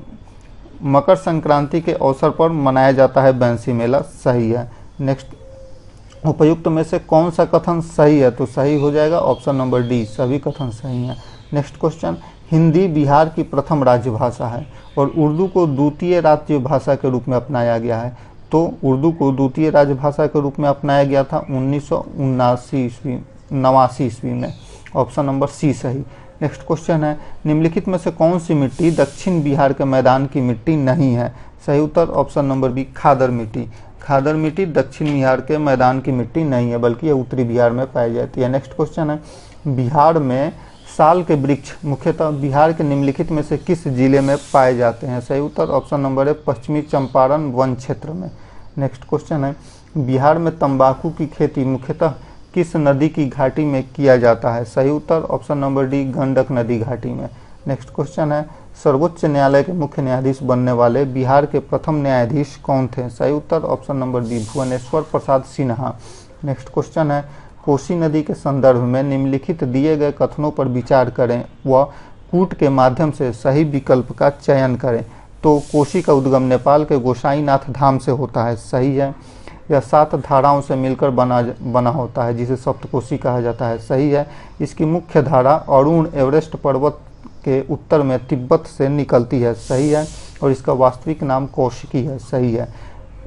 मकर संक्रांति के अवसर पर मनाया जाता है बैंसी मेला। सही है। नेक्स्ट, उपयुक्त में से कौन सा कथन सही है? तो सही हो जाएगा ऑप्शन नंबर डी, सभी कथन सही हैं। नेक्स्ट क्वेश्चन, हिंदी बिहार की प्रथम राजभाषा है और उर्दू को द्वितीय राज्यभाषा के रूप में अपनाया गया है। तो उर्दू को द्वितीय राजभाषा के रूप में अपनाया गया था 1989 ईस्वी में। ऑप्शन नंबर सी सही। नेक्स्ट क्वेश्चन है, निम्नलिखित में से कौन सी मिट्टी दक्षिण बिहार के मैदान की मिट्टी नहीं है? सही उत्तर ऑप्शन नंबर बी, खादर मिट्टी। खादर मिट्टी दक्षिण बिहार के मैदान की मिट्टी नहीं है, बल्कि यह उत्तरी बिहार में पाई जाती है। नेक्स्ट क्वेश्चन है, बिहार में साल के वृक्ष मुख्यतः बिहार के निम्नलिखित में से किस जिले में पाए जाते हैं? सही उत्तर ऑप्शन नंबर है, पश्चिमी चंपारण वन क्षेत्र में। नेक्स्ट क्वेश्चन है, बिहार में तंबाकू की खेती मुख्यतः किस नदी की घाटी में किया जाता है? सही उत्तर ऑप्शन नंबर डी, गंडक नदी घाटी में। नेक्स्ट क्वेश्चन है, सर्वोच्च न्यायालय के मुख्य न्यायाधीश बनने वाले बिहार के प्रथम न्यायाधीश कौन थे? सही उत्तर option number D, Bhubaneswar Prasad Sinha. Next question है, कोसी नदी के संदर्भ में निम्नलिखित दिए गए कथनों पर विचार करें व कूट के माध्यम से सही विकल्प का चयन करें। तो कोसी का उद्गम नेपाल के गोसाईनाथ धाम से होता है। सही है। यह 7 धाराओं से मिलकर बना होता है, जिसे सप्तकोशी कहा जाता है। सही है। इसकी मुख्य धारा अरुण एवरेस्ट पर्वत के उत्तर में तिब्बत से निकलती है। सही है। और इसका वास्तविक नाम कौशिकी है। सही है।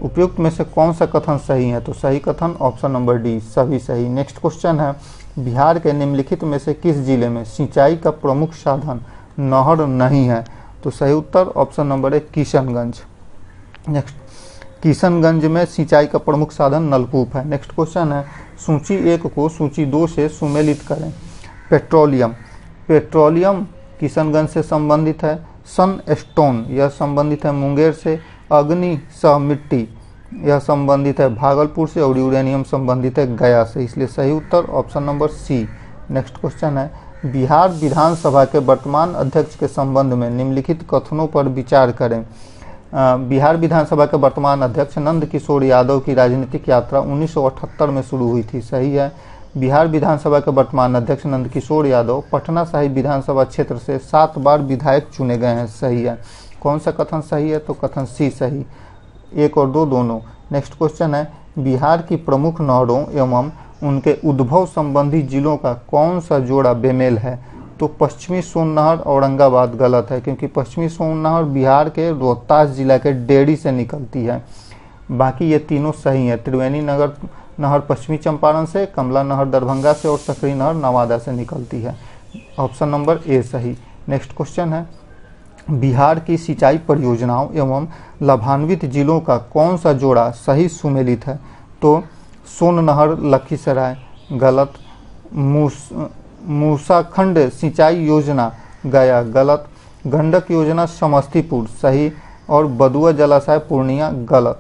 उपयुक्त में से कौन सा कथन सही है? तो सही कथन ऑप्शन नंबर डी, सभी सही। नेक्स्ट क्वेश्चन है, बिहार के निम्नलिखित में से किस जिले में सिंचाई का प्रमुख साधन नहर नहीं है? तो सही उत्तर ऑप्शन नंबर है, किशनगंज। नेक्स्ट, किशनगंज में सिंचाई का प्रमुख साधन नलकूप है। नेक्स्ट क्वेश्चन है, सूची 1 को सूची 2 से सुमेलित करें। पेट्रोलियम, पेट्रोलियम किशनगंज से संबंधित है। सनस्टोन, यह संबंधित है मुंगेर से। अग्नि सह मिट्टी, यह संबंधित है भागलपुर से। और यूरेनियम संबंधित है गया से, इसलिए सही उत्तर option number C. Next question है, बिहार विधानसभा के वर्तमान अध्यक्ष के संबंध में निम्नलिखित कथनों पर विचार करें। बिहार विधानसभा के वर्तमान अध्यक्ष नंद किशोर यादव की राजनीतिक यात्रा 1978 में शुरू हुई थी। सही है। बिहार विधानसभा के वर्तमान अध्यक्ष नंद किशोर यादव पटना साहिब विधानसभा क्षेत्र से 7 बार विधायक चुने गए हैं। सही है। कौन सा कथन सही है? तो कथन सी सही, 1 और 2 दोनों। नेक्स्ट क्वेश्चन है, बिहार की प्रमुख नहरों एवं उनके उद्भव संबंधी जिलों का कौन सा जोड़ा बेमेल है? तो पश्चिमी सोन नहर औरंगाबाद गलत है, क्योंकि पश्चिमी सोन नहर बिहार के रोहतास जिला के डेहरी से निकलती है। बाकी ये तीनों सही हैं। त्रिवेणी नहर पश्चिमी चंपारण से, कमला नहर दरभंगा से और सकरी नहर नवादा से निकलती है। ऑप्शन नंबर ए सही। नेक्स्ट क्वेश्चन है, बिहार की सिंचाई परियोजनाओं एवं लाभान्वित जिलों का कौन सा जोड़ा सही सुमेलित है? तो सोन नहर लखीसराय गलत, मूसाखंड सिंचाई योजना गया गलत, गंडक योजना समस्तीपुर सही और बदुआ जलाशय पूर्णिया गलत।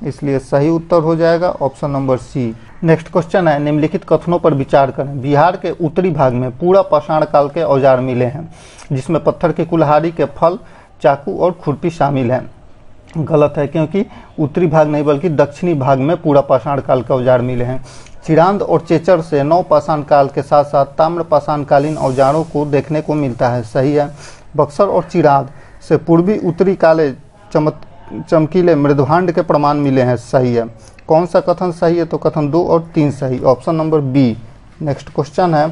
इसलिए सही उत्तर हो जाएगा option number C. Next question है, निम्नलिखित कथनों पर विचार करें। बिहार के उत्तरी भाग में पूरा पाषाण काल के औजार मिले हैं, जिसमें पत्थर की कुल्हाड़ी के फल, चाकू और खुरपी शामिल हैं। गलत है, क्योंकि उत्तरी भाग नहीं बल्कि दक्षिणी भाग में पूरा पाषाण काल के औजार मिले हैं। चिरांद और चेचर से नव पाषाण काल के साथ साथ ताम्र पाषाण कालीन औजारों को देखने को मिलता है, सही है। बक्सर और चिरांद से पूर्वी उत्तरी काले चमकीले मृदभांड के प्रमाण मिले हैं, सही है। कौन सा कथन सही है? तो कथन 2 और 3 सही, option number B. Next question है,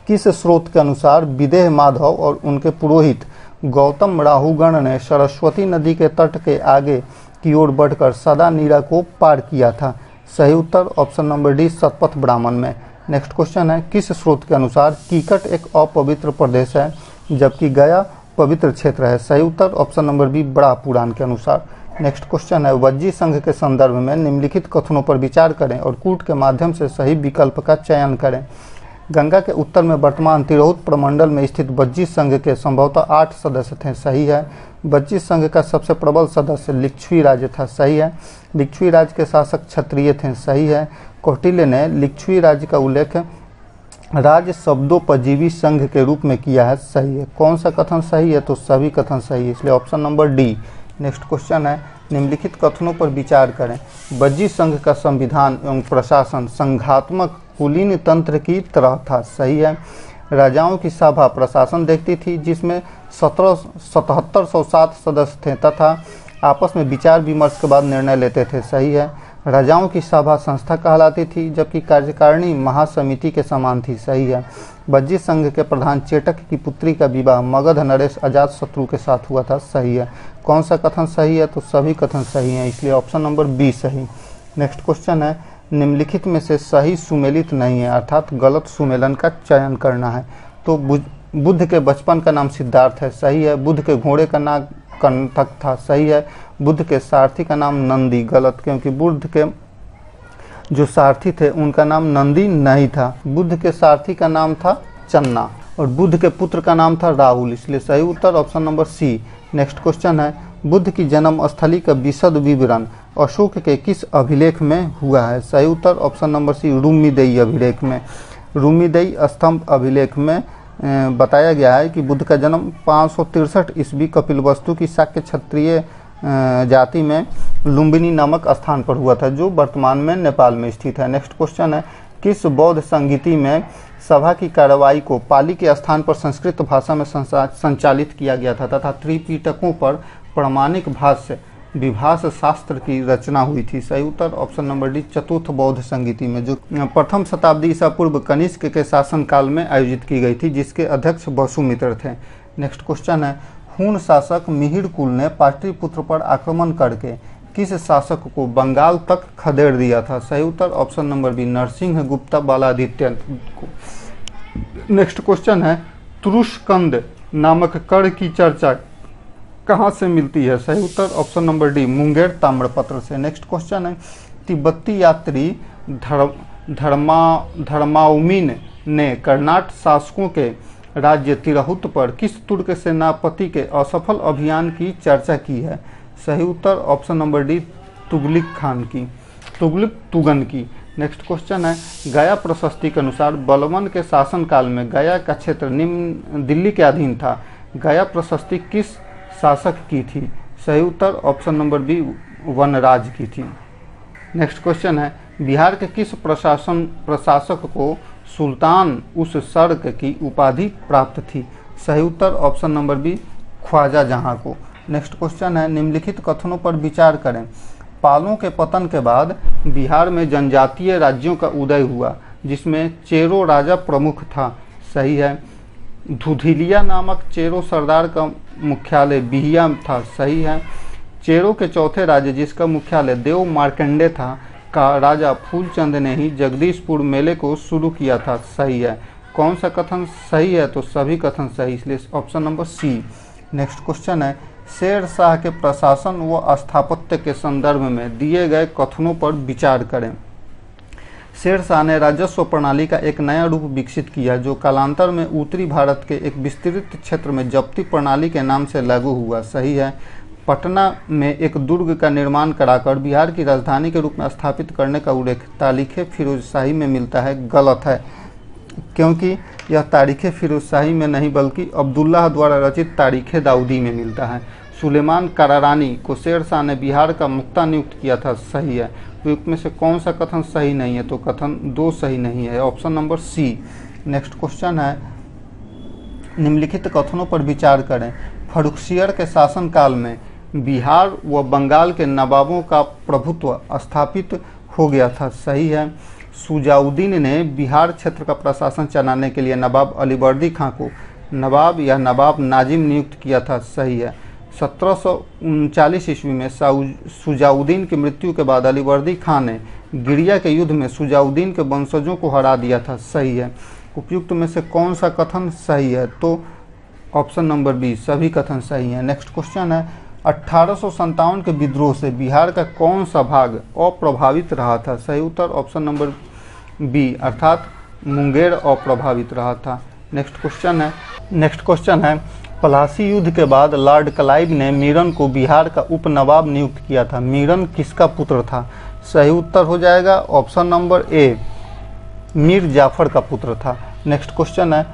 किस स्रोत के अनुसार विदेह माधव और उनके पुरोहित गौतम राहुगण ने सरस्वती नदी के तट के आगे की ओर बढ़कर सदा नीरा को पार किया था? सही उत्तर option number D, Shatapatha Brahmana में। नेक्स्ट क्वेश्चन है, किस स्रोत के अनुसार कीकट एक अपवित्र प्रदेश है जबकि गया पवित्र क्षेत्र है? सही उत्तर ऑप्शन नंबर बी, बड़ा पुराण के अनुसार। नेक्स्ट क्वेश्चन है, वज्जी संघ के संदर्भ में निम्नलिखित कथनों पर विचार करें और कूट के माध्यम से सही विकल्प का चयन करें। गंगा के उत्तर में वर्तमान तिरहुत प्रमंडल में स्थित वज्जी संघ के संभवतः 8 सदस्य थे, सही है। वज्जी संघ का सबसे प्रबल सदस्य लिच्छवी राज था, सही है। लिच्छवी राज के शासक क्षत्रिय थे, सही है। कौटिल्य ने लिच्छवी राज का उल्लेख राज शब्दोपजीवी संघ के रूप में किया है, सही है। कौन सा कथन सही है? तो सभी कथन सही है, इसलिए option number D. Next question है, निम्नलिखित कथनों पर विचार करें। वज्जी संघ का संविधान एवं प्रशासन संघात्मक कुलीन तंत्र की तरह था, सही है। राजाओं की सभा प्रशासन देखती थी, जिसमें 7707 सदस्य थे तथा आपस में विचार विमर्श के बाद निर्णय लेते थे, सही है। राजाओं की सभा संस्था कहलाती थी, जबकि कार्यकारिणी महासमिति के समान थी, सही है। वज्जी संघ के प्रधान चेटक की पुत्री का विवाह मगध नरेश अजातशत्रु के साथ हुआ था, सही है। कौन सा कथन सही है? तो सभी कथन सही हैं, इसलिए ऑप्शन नंबर बी सही। नेक्स्ट क्वेश्चन है, निम्नलिखित में से सही सुमेलित नहीं है, अर्थात गलत सुमेलन का चयन करना है। तो बुद्ध के बचपन का नाम सिद्धार्थ है, सही है। बुद्ध के घोड़े का नाम कंटक था, सही है। बुद्ध के सारथी का नाम नंदी, गलत, क्योंकि बुद्ध के जो सारथी थे उनका नाम नंदी नहीं था। बुद्ध के सारथी का नाम था चन्ना और बुद्ध के पुत्र का नाम था राहुल, इसलिए सही उत्तर option number C. Next question है, बुद्ध की जन्म स्थली का विशद विवरण अशोक के किस अभिलेख में हुआ है? सही उत्तर ऑप्शन नंबर सी, रूमीदेई अभिलेख में। रूमीदेई स्तंभ अभिलेख में बताया गया है कि बुद्ध का जन्म 563 ईस्वी कपिलवस्तु की शाक्य क्षत्रिय जाति में लुम्बिनी नामक स्थान पर हुआ था, जो वर्तमान में नेपाल में स्थित है। नेक्स्ट क्वेश्चन है, किस बौद्ध संगीति में सभा की कार्रवाई को पाली के स्थान पर संस्कृत भाषा में संचालित किया गया था तथा त्रिपिटकों पर प्रामाणिक भाष्य विभाष शास्त्र की रचना हुई थी? सही उत्तर ऑप्शन नंबर डी, चतुर्थ बौद्ध संगीति में, जो प्रथम शताब्दी ईसा पूर्व कनिष्क के शासन काल में आयोजित की गई थी, जिसके अध्यक्ष वसुमित्र थे। नेक्स्ट क्वेश्चन है, हूण शासक मिहिर कुल ने पाटलिपुत्र पर आक्रमण करके किस शासक को बंगाल तक खदेड़ दिया था? सही उत्तर option number B, Narasimha Gupta Baladitya को। नेक्स्ट क्वेश्चन है, तुरुष्कंद नामक कण की चर्चा कहाँ से मिलती है? सही उत्तर ऑप्शन नंबर डी, मुंगेर ताम्रपत्र से। नेक्स्ट क्वेश्चन है, तिब्बती यात्री धर्माउमिन ने कर्नाट शासकों के राज्य तिरहुत पर किस तुर्क सेनापति के असफल अभियान की चर्चा की है? सही उत्तर ऑप्शन नंबर डी, तुगलिक खान की, तुगन की। नेक्स्ट क्वेश्चन है, गया प्रशस्ति के अनुसार बलवन के शासनकाल में गया का क्षेत्र निम्न दिल्ली के अधीन था। गया प्रशस्ति किस शासक की थी? सही उत्तर ऑप्शन नंबर बी, वनराज की थी। नेक्स्ट क्वेश्चन है, बिहार के किस प्रशासक को सुल्तान उस सर्क की उपाधि प्राप्त थी? सही उत्तर ऑप्शन नंबर बी, ख्वाजा जहां को। नेक्स्ट क्वेश्चन है, निम्नलिखित कथनों पर विचार करें। पालों के पतन के बाद बिहार में जनजातीय राज्यों का उदय हुआ, जिसमें चेरो राजा प्रमुख था, सही है। धुधिलिया नामक चेरो सरदार का मुख्यालय बिहिया था, सही है। चेरो के चौथे राजा जिसका मुख्यालय देव मार्कंडे था का राजा फूलचंद ने ही जगदीशपुर मेले को शुरू किया था, सही है। कौन सा कथन सही है? तो सभी कथन सही, इसलिए option number C. Next question है, शेर शाह के प्रशासन व स्थापत्य के संदर्भ में दिए गए कथनों पर विचार करें। शेर शाह ने राजस्व प्रणाली का एक नया रूप विकसित किया जो कालांतर में उत्तरी भारत के एक विस्तृत क्षेत्र में जब्ती प्रणाली के नाम से लागू हुआ, सही है। पटना में एक दुर्ग का निर्माण कराकर बिहार की राजधानी के रूप में स्थापित करने का उल्लेख तारीख़ फिरोजशाही में मिलता है, गलत है, क्योंकि यह तारीख़ फिरोजशाही में नहीं बल्कि अब्दुल्लाह द्वारा रचित तारीख़ दाऊदी में मिलता है। सुलेमान करारानी को शेर शाह ने बिहार का मुक्ता नियुक्त किया था, सही है। उपयुक्त में से कौन सा कथन सही नहीं है? तो कथन 2 सही नहीं है, option number C. Next question है, निम्नलिखित कथनों पर विचार करें। फर्रुखसियर के शासनकाल में बिहार व बंगाल के नवाबों का प्रभुत्व स्थापित हो गया था, सही है। सुजाउद्दीन ने बिहार क्षेत्र का प्रशासन चलाने के लिए नवाब अलीवर्दी खां को नवाब या नवाब नाजिम नियुक्त किया था, सही है। 1739 ईस्वी में सुजाउद्दीन की मृत्यु के बाद अलीवर्दी खां ने गिरिया के युद्ध में सुजाउद्दीन के वंशजों को हरा दिया था, सही है। उपयुक्त में से कौन सा कथन सही है? तो ऑप्शन नंबर बी, सभी कथन सही हैं। नेक्स्ट क्वेश्चन है, 1857 के विद्रोह से बिहार का कौन सा भाग अप्रभावित रहा था? सही उत्तर ऑप्शन नंबर बी, अर्थात मुंगेर अप्रभावित रहा था। नेक्स्ट क्वेश्चन है, प्लासी युद्ध के बाद लॉर्ड क्लाइव ने मीरन को बिहार का उप नवाब नियुक्त किया था। मीरन किसका पुत्र था? सही उत्तर हो जाएगा option number A, Mir Jafar का पुत्र था। नेक्स्ट क्वेश्चन है,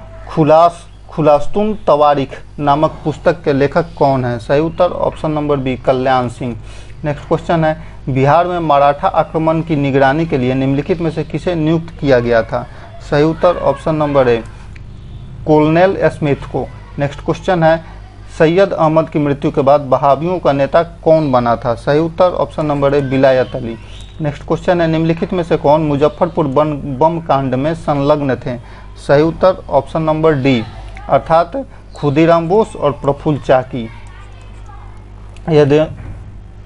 खुलास्तुन तवारीख नामक पुस्तक के लेखक कौन है? सही उत्तर option number B, Kalyan Singh. Next question है, बिहार में मराठा आक्रमण की निगरानी के लिए निम्नलिखित में से किसे नियुक्त किया गया था? सही उत्तर option number A, colonel Smith को। नेक्स्ट क्वेश्चन है, सैयद अहमद की मृत्यु के बाद बहावियों का नेता कौन बना था? सही उत्तर ऑप्शन नंबर ए, विलायत अली। नेक्स्ट क्वेश्चन है, निम्नलिखित में से कौन मुजफ्फरपुर बम कांड में संलग्न थे? सही उत्तर ऑप्शन नंबर डी, अर्थात खुदीराम बोस और प्रफुल्ल चाकी,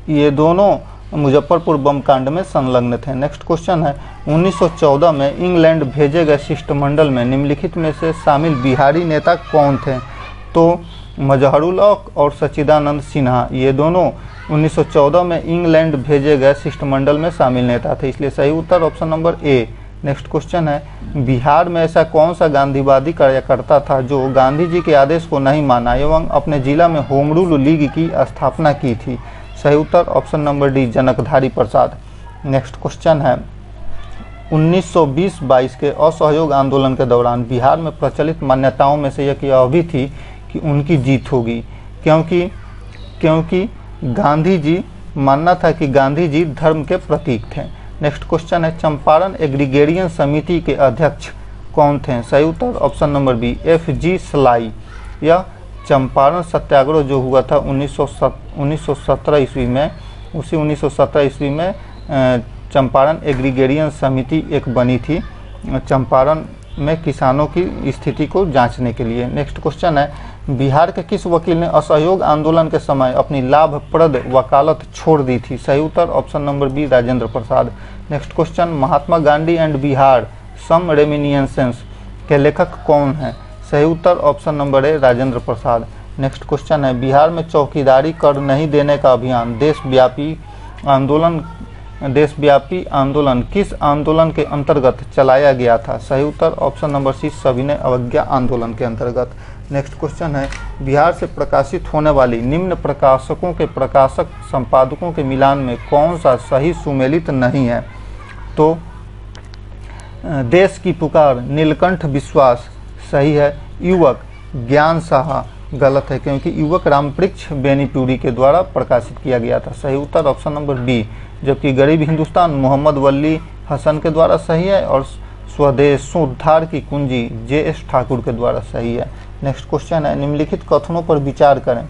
ये दोनों मुजफ्फरपुर बम कांड में संलग्न थे। नेक्स्ट क्वेश्चन है, 1914 में इंग्लैंड भेजे गए शिष्टमंडल में निम्नलिखित में से शामिल बिहारी नेता कौन थे? तो मजहरुल हक और सच्चिदानंद सिन्हा, ये दोनों 1914 में इंग्लैंड भेजे गए शिष्टमंडल में शामिल नेता थे, इसलिए सही उत्तर option number A. Next question है, बिहार में ऐसा कौन सा गांधीवादी कार्यकर्ता था जो गांधी जी के आदेश को नहीं माना एवं अपने जिला में होम रूल लीग की स्थापना की थी? सही उत्तर ऑप्शन नंबर डी, जनकधारी प्रसाद। नेक्स्ट क्वेश्चन है, 1920-22 के असहयोग आंदोलन के दौरान बिहार में प्रचलित मान्यताओं में से एक यह भी थी कि उनकी जीत होगी, क्योंकि गांधी जी मानना था कि गांधी जी धर्म के प्रतीक थे। नेक्स्ट क्वेश्चन है, चंपारण एग्रीगेरियन समिति के अध्यक्ष कौन थे? सही उत्तर ऑप्शन नंबर बी, FG सलाई। यह चंपारण सत्याग्रह जो हुआ था 1917 ईस्वी में, उसी 1917 ईस्वी में चंपारण एग्रीगेरियन समिति एक बनी थी चंपारण में किसानों की स्थिति को जांचने के लिए। नेक्स्ट क्वेश्चन है, बिहार के किस वकील ने असहयोग आंदोलन के समय अपनी लाभप्रद वकालत छोड़ दी थी? सही उत्तर option number B, Rajendra Prasad. Next question, Mahatma Gandhi and Bihar some reminiscences के लेखक कौन हैं? सही उत्तर option number A, Rajendra Prasad. Next question है, बिहार में चौकीदारी कर नहीं देने का अभियान देशव्यापी आंदोलन किस आंदोलन के अंतर्गत चलाया गया था? सही उत्तर ऑप्शन नंबर सी, सविनय अवज्ञा आंदोलन के अंतर्गत। नेक्स्ट क्वेश्चन है, बिहार से प्रकाशित होने वाली निम्न प्रकाशकों के प्रकाशक संपादकों के मिलान में कौन सा सही सुमेलित नहीं है? तो देश की पुकार नीलकंठ विश्वास सही है, युवक ज्ञान साहा गलत है, क्योंकि युवक रामवृक्ष बेनीपुरी के द्वारा प्रकाशित किया गया था। सही उत्तर ऑप्शन नंबर बी, जबकि गरीब हिंदुस्तान मोहम्मद वली हसन के द्वारा सही है और स्वदेशोद्धार की कुंजी JS ठाकुर के द्वारा सही है। नेक्स्ट क्वेश्चन है, निम्नलिखित कथनों पर विचार करें।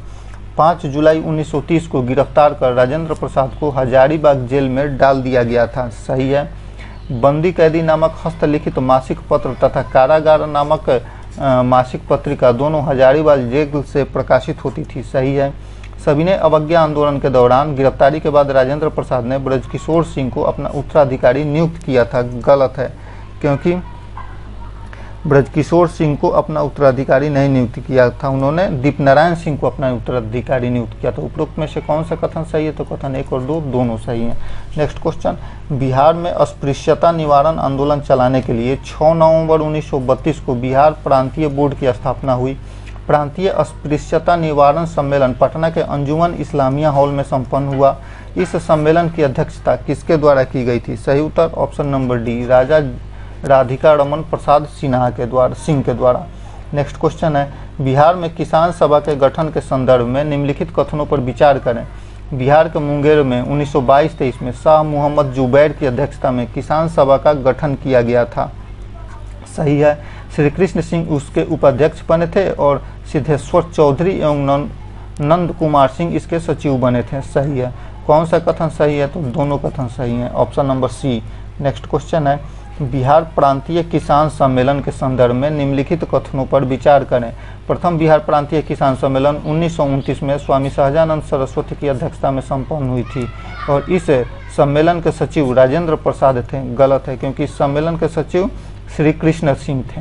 5 जुलाई 1930 को गिरफ्तार कर राजेंद्र प्रसाद को हजारीबाग जेल में डाल दिया गया था। सही है। बंदी कैदी नामक हस्तलिखित मासिक पत्र तथा कारागार नामक मासिक पत्रिका दोनों हजारीबाग जेल से प्रकाशित होती थी। सही है। सविनय अवज्ञा आंदोलन के दौरान गिरफ्तारी के बाद राजेंद्र प्रसाद ने ब्रजकिशोर सिंह को अपना उत्तराधिकारी नियुक्त किया था। गलत है, क्योंकि ब्रजकिशोर सिंह को अपना उत्तराधिकारी नहीं नियुक्त किया था, उन्होंने दीपनारायण सिंह को अपना उत्तराधिकारी नियुक्त किया था। उपरोक्त में से कौन सा कथन सही है? तो कथन 1 और 2 दोनों सही हैं। नेक्स्ट क्वेश्चन, बिहार में अस्पृश्यता निवारण आंदोलन चलाने के लिए 6 नवंबर 1932 को बिहार प्रांतीय बोर्ड की स्थापना हुई। प्रांतीय अस्पृश्यता निवारण सम्मेलन पटना के अंजुमन इस्लामिया हॉल में संपन्न हुआ। इस सम्मेलन की अध्यक्षता किसके द्वारा की गई थी? सही उत्तर ऑप्शन नंबर डी, राजा राधिका रमन प्रसाद सिंह के द्वारा। नेक्स्ट क्वेश्चन है, बिहार में किसान सभा के गठन के संदर्भ में निम्नलिखित कथनों पर विचार करें। बिहार के मुंगेर में 1922-23 में शाह मोहम्मद जुबैर की अध्यक्षता में किसान सभा का गठन किया गया था। सही है। श्री कृष्ण सिंह उसके उपाध्यक्ष बने थे और सिद्धेश्वर चौधरी एवं नंद कुमार सिंह इसके सचिव बने थे। सही है। कौन सा कथन सही है? तो दोनों कथन सही हैं, option number C. Next question है, बिहार प्रांतीय किसान सम्मेलन के संदर्भ में निम्नलिखित कथनों पर विचार करें। प्रथम बिहार प्रांतीय किसान सम्मेलन 1929 में स्वामी सहजानंद सरस्वती की अध्यक्षता में संपन्न हुई थी और इस सम्मेलन के सचिव राजेंद्र प्रसाद थे। गलत है, क्योंकि इस सम्मेलन के सचिव श्री कृष्ण सिंह थे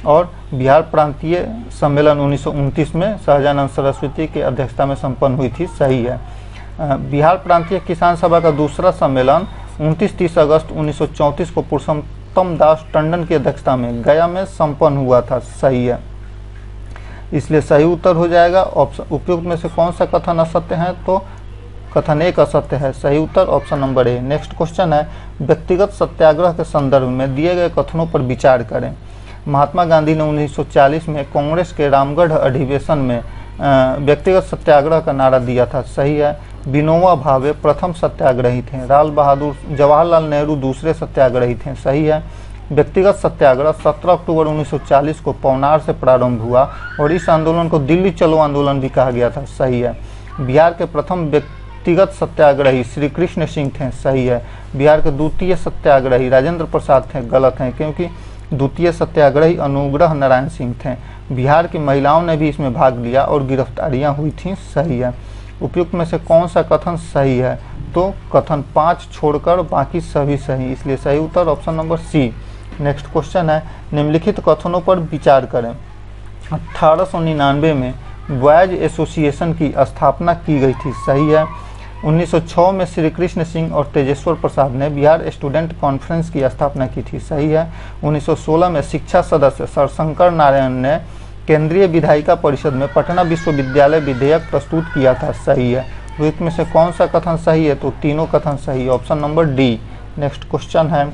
और बिहार प्रांतीय सम्मेलन 1929 में सहजानंद सरस्वती की अध्यक्षता में संपन्न हुई थी। सही है। बिहार प्रांतीय किसान सभा का दूसरा सम्मेलन 29-30 अगस्त 1934 को पुरुषोत्तम दास टंडन की अध्यक्षता में गया में संपन्न हुआ था। सही है, इसलिए सही उत्तर हो जाएगा ऑप्शन। उपयुक्त में से कौन सा कथन असत्य है? तो कथन 1 असत्य है। सही उत्तर option number A. Next question है, व्यक्तिगत सत्याग्रह के संदर्भ में दिए गए कथनों पर विचार करें। महात्मा गांधी ने 1940 में कांग्रेस के रामगढ़ अधिवेशन में व्यक्तिगत सत्याग्रह का नारा दिया था। सही है। विनोबा भावे प्रथम सत्याग्रही थे, जवाहरलाल नेहरू दूसरे सत्याग्रही थे। सही है। व्यक्तिगत सत्याग्रह 17 अक्टूबर 1940 को पवनार से प्रारंभ हुआ और इस आंदोलन को दिल्ली चलो आंदोलन भी कहा गया था। सही है। बिहार के प्रथम व्यक्तिगत सत्याग्रही श्री कृष्ण सिंह थे। सही है। बिहार के द्वितीय सत्याग्रही राजेंद्र प्रसाद थे। गलत है, क्योंकि द्वितीय सत्याग्रही अनुग्रह नारायण सिंह थे। बिहार की महिलाओं ने भी इसमें भाग लिया और गिरफ्तारियां हुई थीं। सही है। उपयुक्त में से कौन सा कथन सही है? तो कथन 5 छोड़कर बाकी सभी सही, इसलिए सही उत्तर option number C. Next question है, निम्नलिखित कथनों पर विचार करें। 1899 में बॉयज एसोसिएशन की स्थापना की गई थी। सही है। 1906 में श्री कृष्ण सिंह और तेजेश्वर प्रसाद ने बिहार स्टूडेंट कॉन्फ्रेंस की स्थापना की थी। सही है। 1916 में शिक्षा सदस्य सरशंकर नारायण ने केंद्रीय विधायिका परिषद में पटना विश्वविद्यालय विधेयक प्रस्तुत किया था। सही है। तो इसमें से कौन सा कथन सही है? तो तीनों कथन सही, option number D. Next question है,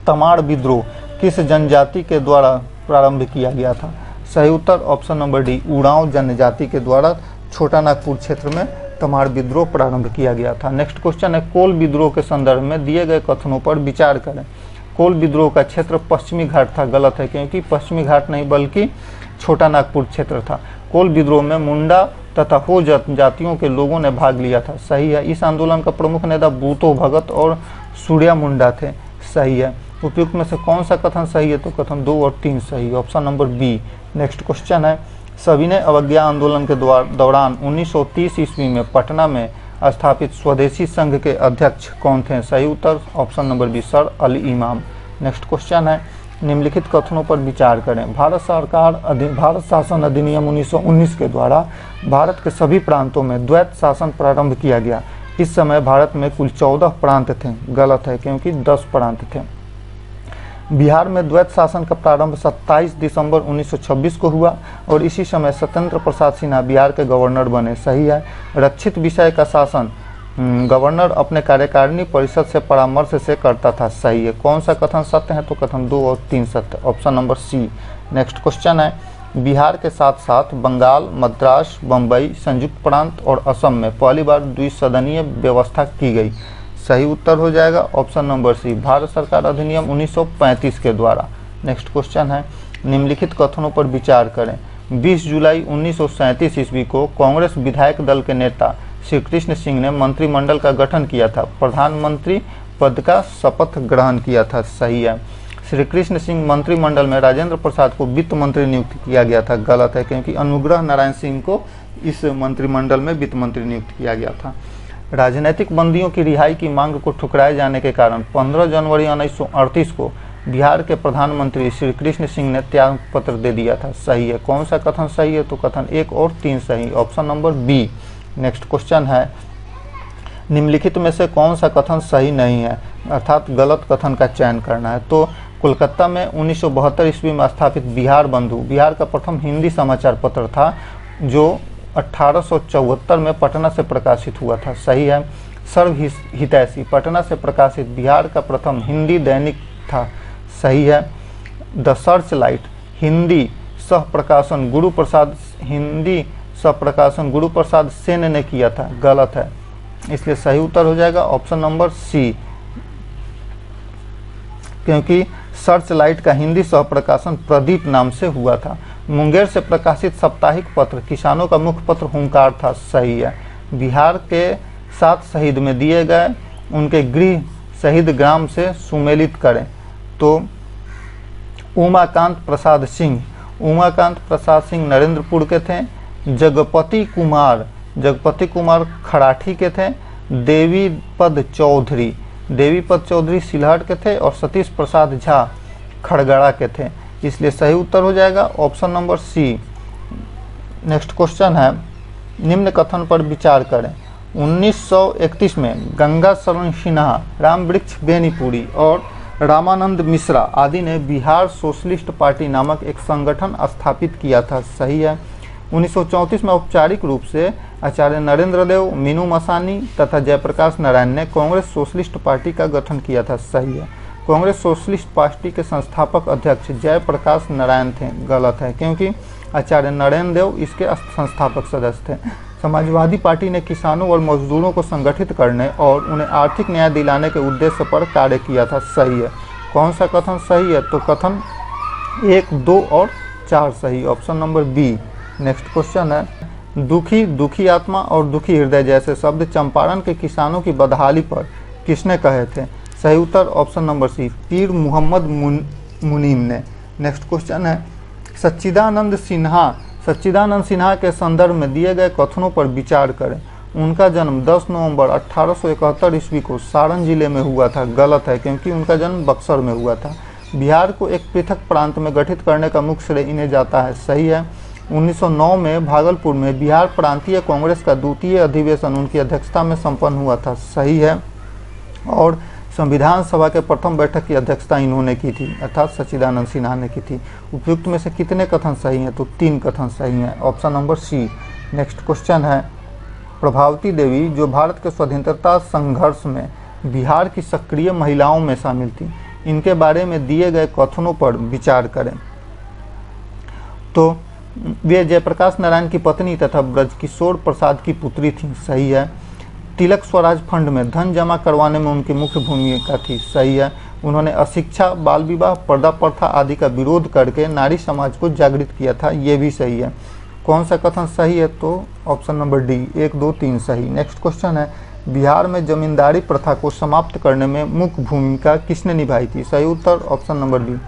तमाड़ विद्रोह किस जनजाति के द्वारा प्रारंभ किया गया था? सही उत्तर ऑप्शन नंबर डी, उरांव जनजाति के द्वारा छोटा नागपुर क्षेत्र में तमाड़ विद्रोह प्रारंभ किया गया था। नेक्स्ट क्वेश्चन है, कोल विद्रोह के संदर्भ में दिए गए कथनों पर विचार करें। कोल विद्रोह का क्षेत्र पश्चिमी घाट था। गलत है, क्योंकि पश्चिमी घाट नहीं बल्कि छोटा नागपुर क्षेत्र था। कोल विद्रोह में मुंडा तथा हो जातियों के लोगों ने भाग लिया था। सही है। इस आंदोलन का प्रमुख नेता बूतो भगत और सूर्या मुंडा थे। सही है। उपयुक्त में से कौन सा कथन सही है? तो कथन 2 और 3 सही, option number B. Next question है, सविनय अवज्ञा आंदोलन के दौरान 1930 ईस्वी में पटना में स्थापित स्वदेशी संघ के अध्यक्ष कौन थे? सही उत्तर option number B, sir Ali Imam. Next question है, निम्नलिखित कथनों पर विचार करें। भारत शासन अधिनियम 1919 के द्वारा भारत के सभी प्रांतों में द्वैत शासन प्रारंभ किया गया। इस समय भारत में कुल 14 प्रांत थे। गलत है, क्योंकि 10 प्रांत थे। बिहार में द्वैत शासन का प्रारंभ 27 दिसंबर 1926 को हुआ और इसी समय सत्येंद्र प्रसाद सिन्हा बिहार के गवर्नर बने। सही है। रक्षित विषय का शासन गवर्नर अपने कार्यकारिणी परिषद से परामर्श से करता था। सही है। कौन सा कथन सत्य है? तो कथन 2 और 3 सत्य, option number C. Next question है, बिहार के साथ साथ बंगाल, मद्रास, बम्बई, संयुक्त प्रांत और असम में पहली बार द्विसदनीय व्यवस्था की गई। सही उत्तर हो जाएगा ऑप्शन नंबर सी, भारत सरकार अधिनियम 1935 के द्वारा। नेक्स्ट क्वेश्चन है, निम्नलिखित कथनों पर विचार करें। 20 जुलाई 1937 ईस्वी को कांग्रेस विधायक दल के नेता श्री कृष्ण सिंह ने मंत्रिमंडल का गठन किया था। प्रधानमंत्री पद का शपथ ग्रहण किया था। सही है। श्री कृष्ण सिंह मंत्रिमंडल में राजेंद्र प्रसाद को वित्त मंत्री नियुक्त किया गया था, गलत है क्योंकि अनुग्रह नारायण सिंह को इस मंत्रिमंडल में वित्त मंत्री नियुक्त किया गया था। राजनीतिक बंदियों की रिहाई की मांग को ठुकराए जाने के कारण 15 जनवरी 1938 को बिहार के प्रधानमंत्री श्री कृष्ण सिंह ने त्याग पत्र दे दिया था, सही है। कौन सा कथन सही है? तो कथन 1 और 3 सही, option number B. Next question है, निम्नलिखित में से कौन सा कथन सही नहीं है, अर्थात गलत कथन का चयन करना है। तो कोलकाता में 1972 ईस्वी में स्थापित बिहार बंधु बिहार का प्रथम हिंदी समाचार पत्र था, जो 1874 में पटना से प्रकाशित हुआ था, सही है। सर्वहितैषी पटना से प्रकाशित बिहार का प्रथम हिंदी दैनिक था, सही है। द सर्च लाइट हिंदी सह प्रकाशन गुरु प्रसाद सेन ने किया था, गलत है, इसलिए सही उत्तर हो जाएगा ऑप्शन नंबर सी, क्योंकि सर्च लाइट का हिंदी सह प्रकाशन प्रदीप नाम से हुआ था। मुंगेर से प्रकाशित साप्ताहिक पत्र किसानों का मुख्य पत्र हुंकार था, सही है। बिहार के 7 शहीद में दिए गए उनके गृह शहीद ग्राम से सुमेलित करें। तो उमाकांत प्रसाद सिंह नरेंद्रपुर के थे। जगपति कुमार खराठी के थे। देवीपद चौधरी सिलहट के थे और सतीश प्रसाद झा खड़गड़ा के थे, इसलिए सही उत्तर हो जाएगा option number C. Next question है, निम्न कथन पर विचार करें। 1931 में गंगा शरण सिन्हा, रामवृक्ष बेनीपुरी और रामानंद मिश्रा आदि ने बिहार सोशलिस्ट पार्टी नामक एक संगठन स्थापित किया था, सही है। 1934 में औपचारिक रूप से आचार्य नरेंद्र देव, मीनू मसानी तथा जयप्रकाश नारायण ने कांग्रेस सोशलिस्ट पार्टी का गठन किया था, सही है। कांग्रेस सोशलिस्ट पार्टी के संस्थापक अध्यक्ष जयप्रकाश नारायण थे, गलत है क्योंकि आचार्य नरेंद्र देव इसके संस्थापक सदस्य थे। समाजवादी पार्टी ने किसानों और मजदूरों को संगठित करने और उन्हें आर्थिक न्याय दिलाने के उद्देश्य पर कार्य किया था, सही है। कौन सा कथन सही है? तो कथन 1, 2 और 4 सही, option number B. Next question है, दुखी आत्मा और दुखी हृदय जैसे शब्द चंपारण के किसानों की बदहाली पर किसने कहे थे? सही उत्तर ऑप्शन नंबर सी, पीर मोहम्मद मुनीम ने। नेक्स्ट क्वेश्चन है, सच्चिदानंद सिन्हा के संदर्भ में दिए गए कथनों पर विचार करें। उनका जन्म 10 नवंबर 1871 ईस्वी को सारण जिले में हुआ था, गलत है क्योंकि उनका जन्म बक्सर में हुआ था। बिहार को एक पृथक प्रांत में गठित करने का मुख्य श्रेय इन्हें जाता है, सही है। 1909 में भागलपुर में बिहार प्रांतीय कांग्रेस का द्वितीय अधिवेशन उनकी अध्यक्षता में संपन्न हुआ था, सही है। और संविधान सभा के प्रथम बैठक की अध्यक्षता इन्होंने की थी, अर्थात सच्चिदानंद सिन्हा ने की थी। उपयुक्त में से कितने कथन सही हैं? तो 3 कथन सही हैं, option number C. Next question है, प्रभावती देवी जो भारत के स्वतंत्रता संघर्ष में बिहार की सक्रिय महिलाओं में शामिल थी, इनके बारे में दिए गए कथनों पर विचार करें। तो वे जयप्रकाश नारायण की पत्नी तथा ब्रजकिशोर प्रसाद की पुत्री थी, सही है। तिलक स्वराज फंड में धन जमा करवाने में उनकी मुख्य भूमिका थी, सही है। उन्होंने अशिक्षा, बाल विवाह, पर्दा प्रथा आदि का विरोध करके नारी समाज को जागृत किया था, ये भी सही है। कौन सा कथन सही है? तो ऑप्शन नंबर डी, 1, 2, 3 सही। नेक्स्ट क्वेश्चन है, बिहार में जमींदारी प्रथा को समाप्त करने में मुख्य भूमिका किसने निभाई थी? सही उत्तर option number B,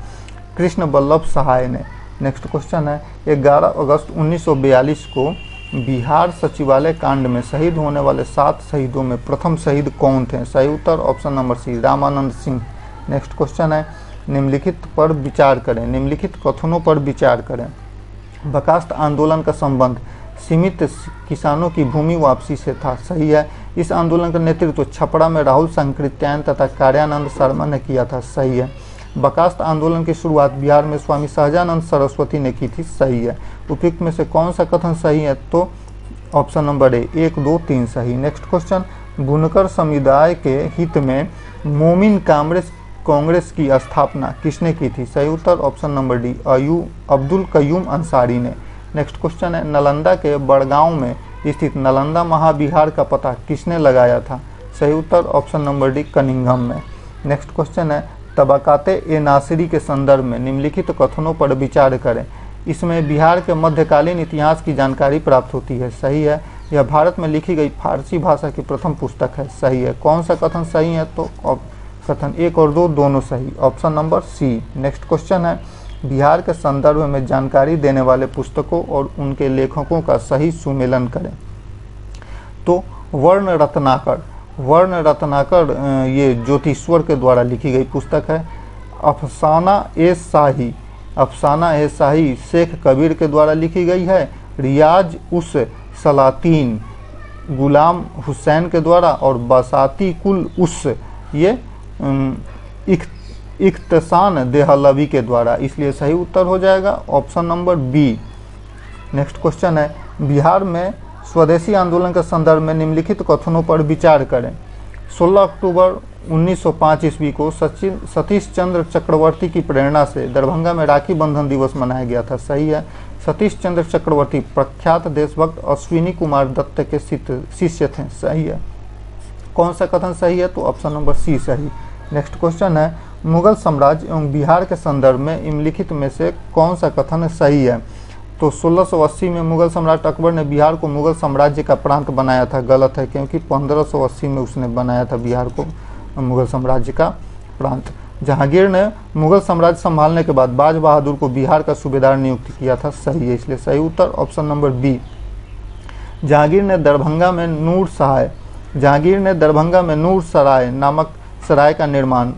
Krishna Vallabh Sahay ने। नेक्स्ट क्वेश्चन है, 11 अगस्त 1942 को बिहार सचिवालय कांड में शहीद होने वाले 7 शहीदों में प्रथम शहीद कौन थे? सही उत्तर option number C, Ramanand Singh. Next question है, निम्नलिखित पर विचार करें, निम्नलिखित कथनों पर विचार करें। बर्खास्त आंदोलन का संबंध सीमित किसानों की भूमि वापसी से था, सही है। इस आंदोलन का नेतृत्व छपरा में राहुल सांकृत्यायन तथा कार्यानंद शर्मा ने किया था, सही है। बर्खास्त आंदोलन की शुरुआत बिहार में स्वामी सहजानंद सरस्वती ने की थी, सही है। उपयुक्त में से कौन सा कथन सही है? तो ऑप्शन नंबर ए, 1, 2, 3 सही। नेक्स्ट क्वेश्चन, बुनकर समुदाय के हित में मोमिन कांग्रेस की स्थापना किसने की थी? सही उत्तर option number D, Abdul Qayyum Ansari ने। नेक्स्ट क्वेश्चन है, नालंदा के बड़गांव में स्थित नालंदा महाविहार का पता किसने लगाया था? सही उत्तर ऑप्शन नंबर डी, कनिंघम में। नेक्स्ट क्वेश्चन है, तबकात-ए-नासिरी के संदर्भ में निम्नलिखित कथनों पर विचार करें। इसमें बिहार के मध्यकालीन इतिहास की जानकारी प्राप्त होती है, सही है। यह भारत में लिखी गई फारसी भाषा की प्रथम पुस्तक है, सही है। कौन सा कथन सही है? तो कथन 1 और 2 दोनों सही, option number C. Next question है, बिहार के संदर्भ में जानकारी देने वाले पुस्तकों और उनके लेखकों का सही सुमेलन करें। तो वर्ण रत्नाकर ये ज्योतिश्वर के द्वारा लिखी गई पुस्तक है। अफसाना ए शाही शेख कबीर के द्वारा लिखी गई है। रियाज उस सलातीन गुलाम हुसैन के द्वारा, और बसाती कुल उस ये इख्तसान देहलवी के द्वारा, इसलिए सही उत्तर हो जाएगा option number B. Next question है, बिहार में स्वदेशी आंदोलन के संदर्भ में निम्नलिखित कथनों पर विचार करें। 16 अक्टूबर 1905 ईस्वी को सतीश चंद्र चक्रवर्ती की प्रेरणा से दरभंगा में राखी बंधन दिवस मनाया गया था, सही है। सतीश चंद्र चक्रवर्ती प्रख्यात देशभक्त अश्विनी कुमार दत्त के शिष्य थे, सही है। कौन सा कथन सही है? तो ऑप्शन नंबर सी सही। नेक्स्ट क्वेश्चन है, मुगल साम्राज्य एवं बिहार के संदर्भ में निम्नलिखित में से कौन सा कथन सही है? तो 1680 में मुगल सम्राट अकबर ने बिहार को मुगल साम्राज्य का प्रांत बनाया था, गलत है, क्योंकि 1580 में उसने बनाया था बिहार को मुगल साम्राज्य का प्रांत। जहांगीर ने मुगल साम्राज्य संभालने के बाद बाज बहादुर को बिहार का सूबेदार नियुक्त किया था, सही है, इसलिए सही उत्तर ऑप्शन नंबर बी। जहांगीर ने दरभंगा में नूर सराय नामक सराय का निर्माण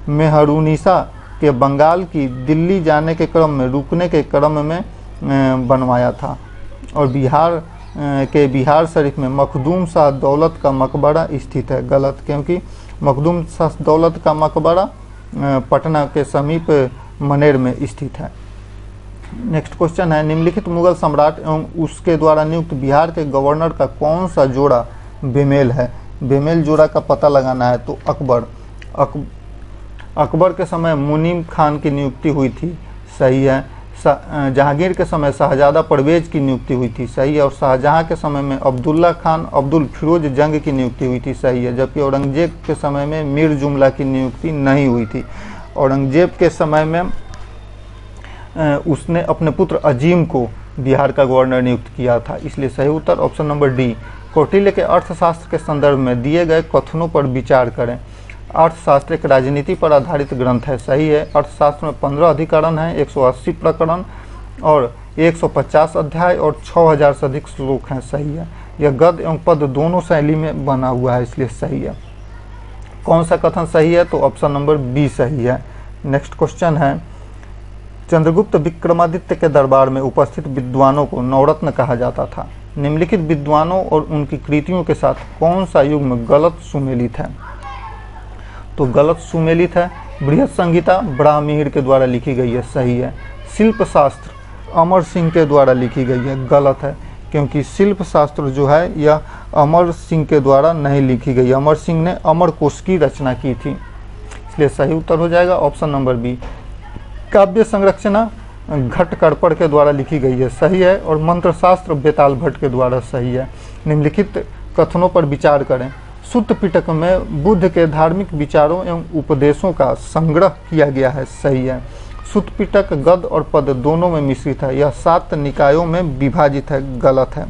मेहरुनिसा के बंगाल की दिल्ली जाने के क्रम में रुकने के क्रम में बनवाया था। और बिहार शरीफ में मखदूम शाह दौलत का मकबरा स्थित है, गलत, क्योंकि मखदूम शाह दौलत का मकबरा पटना के समीप मनेर में स्थित है। नेक्स्ट क्वेश्चन है, निम्नलिखित मुगल सम्राट एवं उसके द्वारा नियुक्त बिहार के गवर्नर का कौन सा जोड़ा बेमेल है? बेमेल जोड़ा का पता लगाना है। तो अकबर के समय मुनीम खान की नियुक्ति हुई थी, सही है। जहांगीर के समय शाहजादा परवेज की नियुक्ति हुई थी, सही है। और शाहजहां के समय में अब्दुल्ला खान अब्दुल फिरोज जंग की नियुक्ति हुई थी, सही है। जबकि औरंगजेब के समय में मीर जुमला की नियुक्ति नहीं हुई थी। औरंगजेब के समय में उसने अपने पुत्र अजीम को बिहार का गवर्नर नियुक्त किया था, इसलिए सही उत्तर ऑप्शन नंबर डी। कौटिल्य के अर्थशास्त्र के संदर्भ में दिए गए कथनों पर विचार करें। अर्थशास्त्र एक राजनीति पर आधारित ग्रंथ है, सही है। अर्थशास्त्र में 15 अधिकरण हैं, 180 प्रकरण और 150 अध्याय और 6000 से अधिक श्लोक हैं, सही है। यह गद्य एवं पद्य दोनों शैली में बना हुआ है, इसलिए सही है। कौन सा कथन सही है? तो ऑप्शन नंबर बी सही है। नेक्स्ट क्वेश्चन है, चंद्रगुप्त विक्रमादित्य के दरबार में उपस्थित विद्वानों को नवरत्न कहा जाता था। निम्नलिखित विद्वानों और उनकी कृतियों के साथ कौन सा युग्म गलत सुमेलित है? तो गलत सुमेलित है। बृहत संहिता ब्राह्मीण के द्वारा लिखी गई है, सही है। शिल्प शास्त्र अमर सिंह के द्वारा लिखी गई है, गलत है, क्योंकि शिल्प शास्त्र जो है यह अमर सिंह के द्वारा नहीं लिखी गई। अमर सिंह ने अमर कोश की रचना की थी, इसलिए सही उत्तर हो जाएगा ऑप्शन नंबर बी। काव्य संरचना घट कड़पड़ के द्वारा लिखी गई है, सही है। और मंत्र शास्त्र बेताल भट्ट के द्वारा, सही है। निम्नलिखित कथनों पर विचार करें। सुत्त पिटक में बुद्ध के धार्मिक विचारों एवं उपदेशों का संग्रह किया गया है, सही है। सुत्त पिटक गद्य और पद्य दोनों में मिश्रित है। यह 7 निकायों में विभाजित है, गलत है।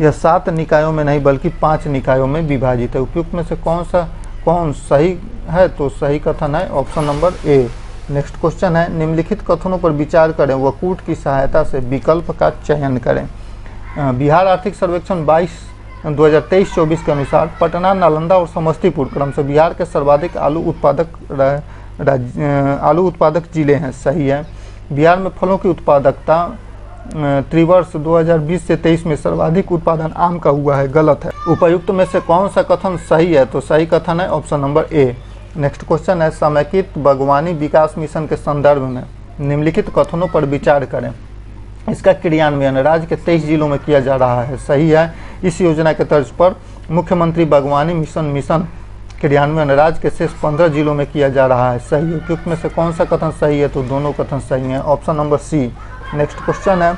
यह 7 निकायों में नहीं बल्कि 5 निकायों में विभाजित है। उपयुक्त में से कौन सही है? तो सही कथन है option number A. Next question है, निम्नलिखित कथनों पर विचार करें व कूट की सहायता से विकल्प का चयन करें। बिहार आर्थिक सर्वेक्षण 2023-24 के अनुसार पटना, नालंदा और समस्तीपुर क्रमशः बिहार के सर्वाधिक आलू उत्पादक जिले हैं, सही है। बिहार में फलों की उत्पादकता त्रिवर्ष 2020 से 23 में सर्वाधिक उत्पादन आम का हुआ है, गलत है। उपर्युक्त में से कौन सा कथन सही है? तो सही कथन है option number A. Next question है, समेकित बागवानी विकास मिशन के संदर्भ में निम्नलिखित कथनों पर विचार करें। इसका क्रियान्वयन राज्य के 23 जिलों में किया जा रहा है, सही है। इस योजना के तर्ज पर मुख्यमंत्री बागवानी मिशन क्रियान्वयन राज्य के शेष 15 जिलों में किया जा रहा है, सही है। उपयुक्त में से कौन सा कथन सही है? तो दोनों कथन सही हैं, option number C. Next question है,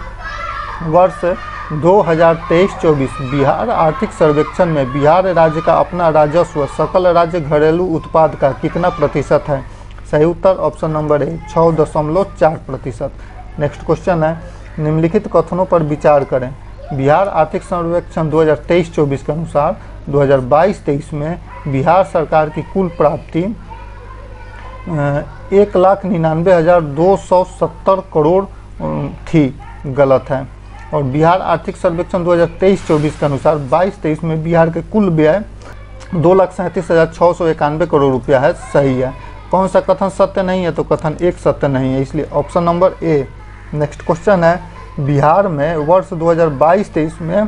वर्ष 2023-24 बिहार आर्थिक सर्वेक्षण में बिहार राज्य का अपना राजस्व सकल राज्य घरेलू उत्पाद का कितना प्रतिशत है? सही उत्तर option number A 6.4%। Next question है, निम्नलिखित कथनों पर विचार करें। बिहार आर्थिक सर्वेक्षण 2023-24 के अनुसार 2022-23 में बिहार सरकार की कुल प्राप्ति 1,99,270 करोड़ थी, गलत है। और बिहार आर्थिक सर्वेक्षण 2023-24 के अनुसार 22-23 में बिहार के कुल व्यय 2,37,691 करोड़ रुपया है, सही है। कौन सा कथन सत्य नहीं है? तो कथन एक सत्य नहीं है, इसलिए option number A. Next question है, बिहार में वर्ष 2022-23 में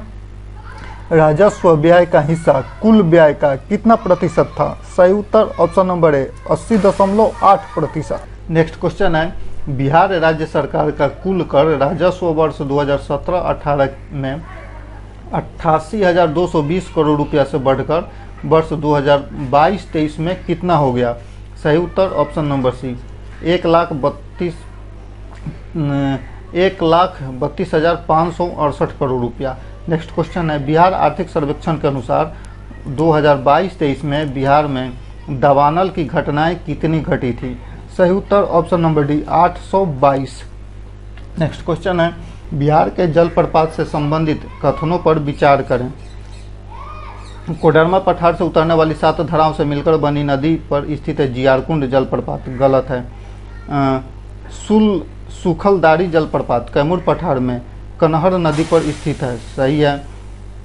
राजस्व व्यय का हिस्सा कुल व्यय का कितना प्रतिशत था? सही उत्तर option number A, 80.8%। Next question है, बिहार राज्य सरकार का कुल कर राजस्व वर्ष 2017-18 में 88,220 करोड़ रुपया से बढ़कर वर्ष 2022-23 में कितना हो गया? सही उत्तर ऑप्शन नंबर सी, 1,32,568 करोड़ रुपया। नेक्स्ट क्वेश्चन है, बिहार आर्थिक सर्वेक्षण के अनुसार 2022-23 में बिहार में दवानल की घटनाएं कितनी घटी थी? सही उत्तर option number D, 822। Next question है, बिहार के जलप्रपात से संबंधित कथनों पर विचार करें। कोडरमा पठार से उतरने वाली 7 धाराओं से मिलकर बनी नदी पर स्थित है जियारकुंड जलप्रपात, गलत है। सुखलदारी जलप्रपात कैमूर पठार में कनहर नदी पर स्थित है, सही है।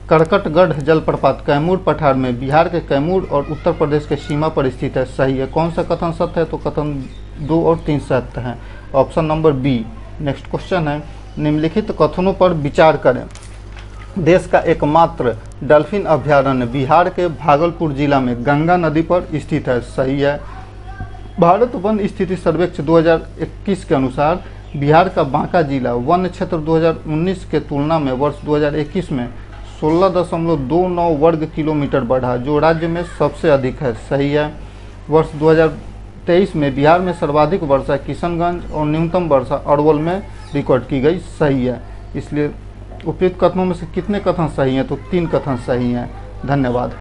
करकटगढ़ जलप्रपात कैमूर पठार में बिहार के कैमूर और उत्तर प्रदेश के सीमा पर स्थित है, सही है। कौन सा कथन सत्य है? तो कथन 2 और 3 सत्य हैं, option number B. Next question है, निम्नलिखित कथनों पर विचार करें। देश का एकमात्र डॉल्फिन अभ्यारण्य बिहार के भागलपुर जिला में गंगा नदी पर स्थित है, सही है। भारत वन स्थिति सर्वेक्षण 2021 के अनुसार बिहार का बांका जिला वन क्षेत्र 2019 के तुलना में वर्ष 2021 में 16.29 वर्ग किलोमीटर बढ़ा, जो राज्य में सबसे अधिक है, सही है। वर्ष 2023 में बिहार में सर्वाधिक वर्षा किशनगंज और न्यूनतम वर्षा अरवल में रिकॉर्ड की गई, सही है। इसलिए उपयुक्त कथनों में से कितने कथन सही हैं? तो 3 कथन सही हैं। धन्यवाद।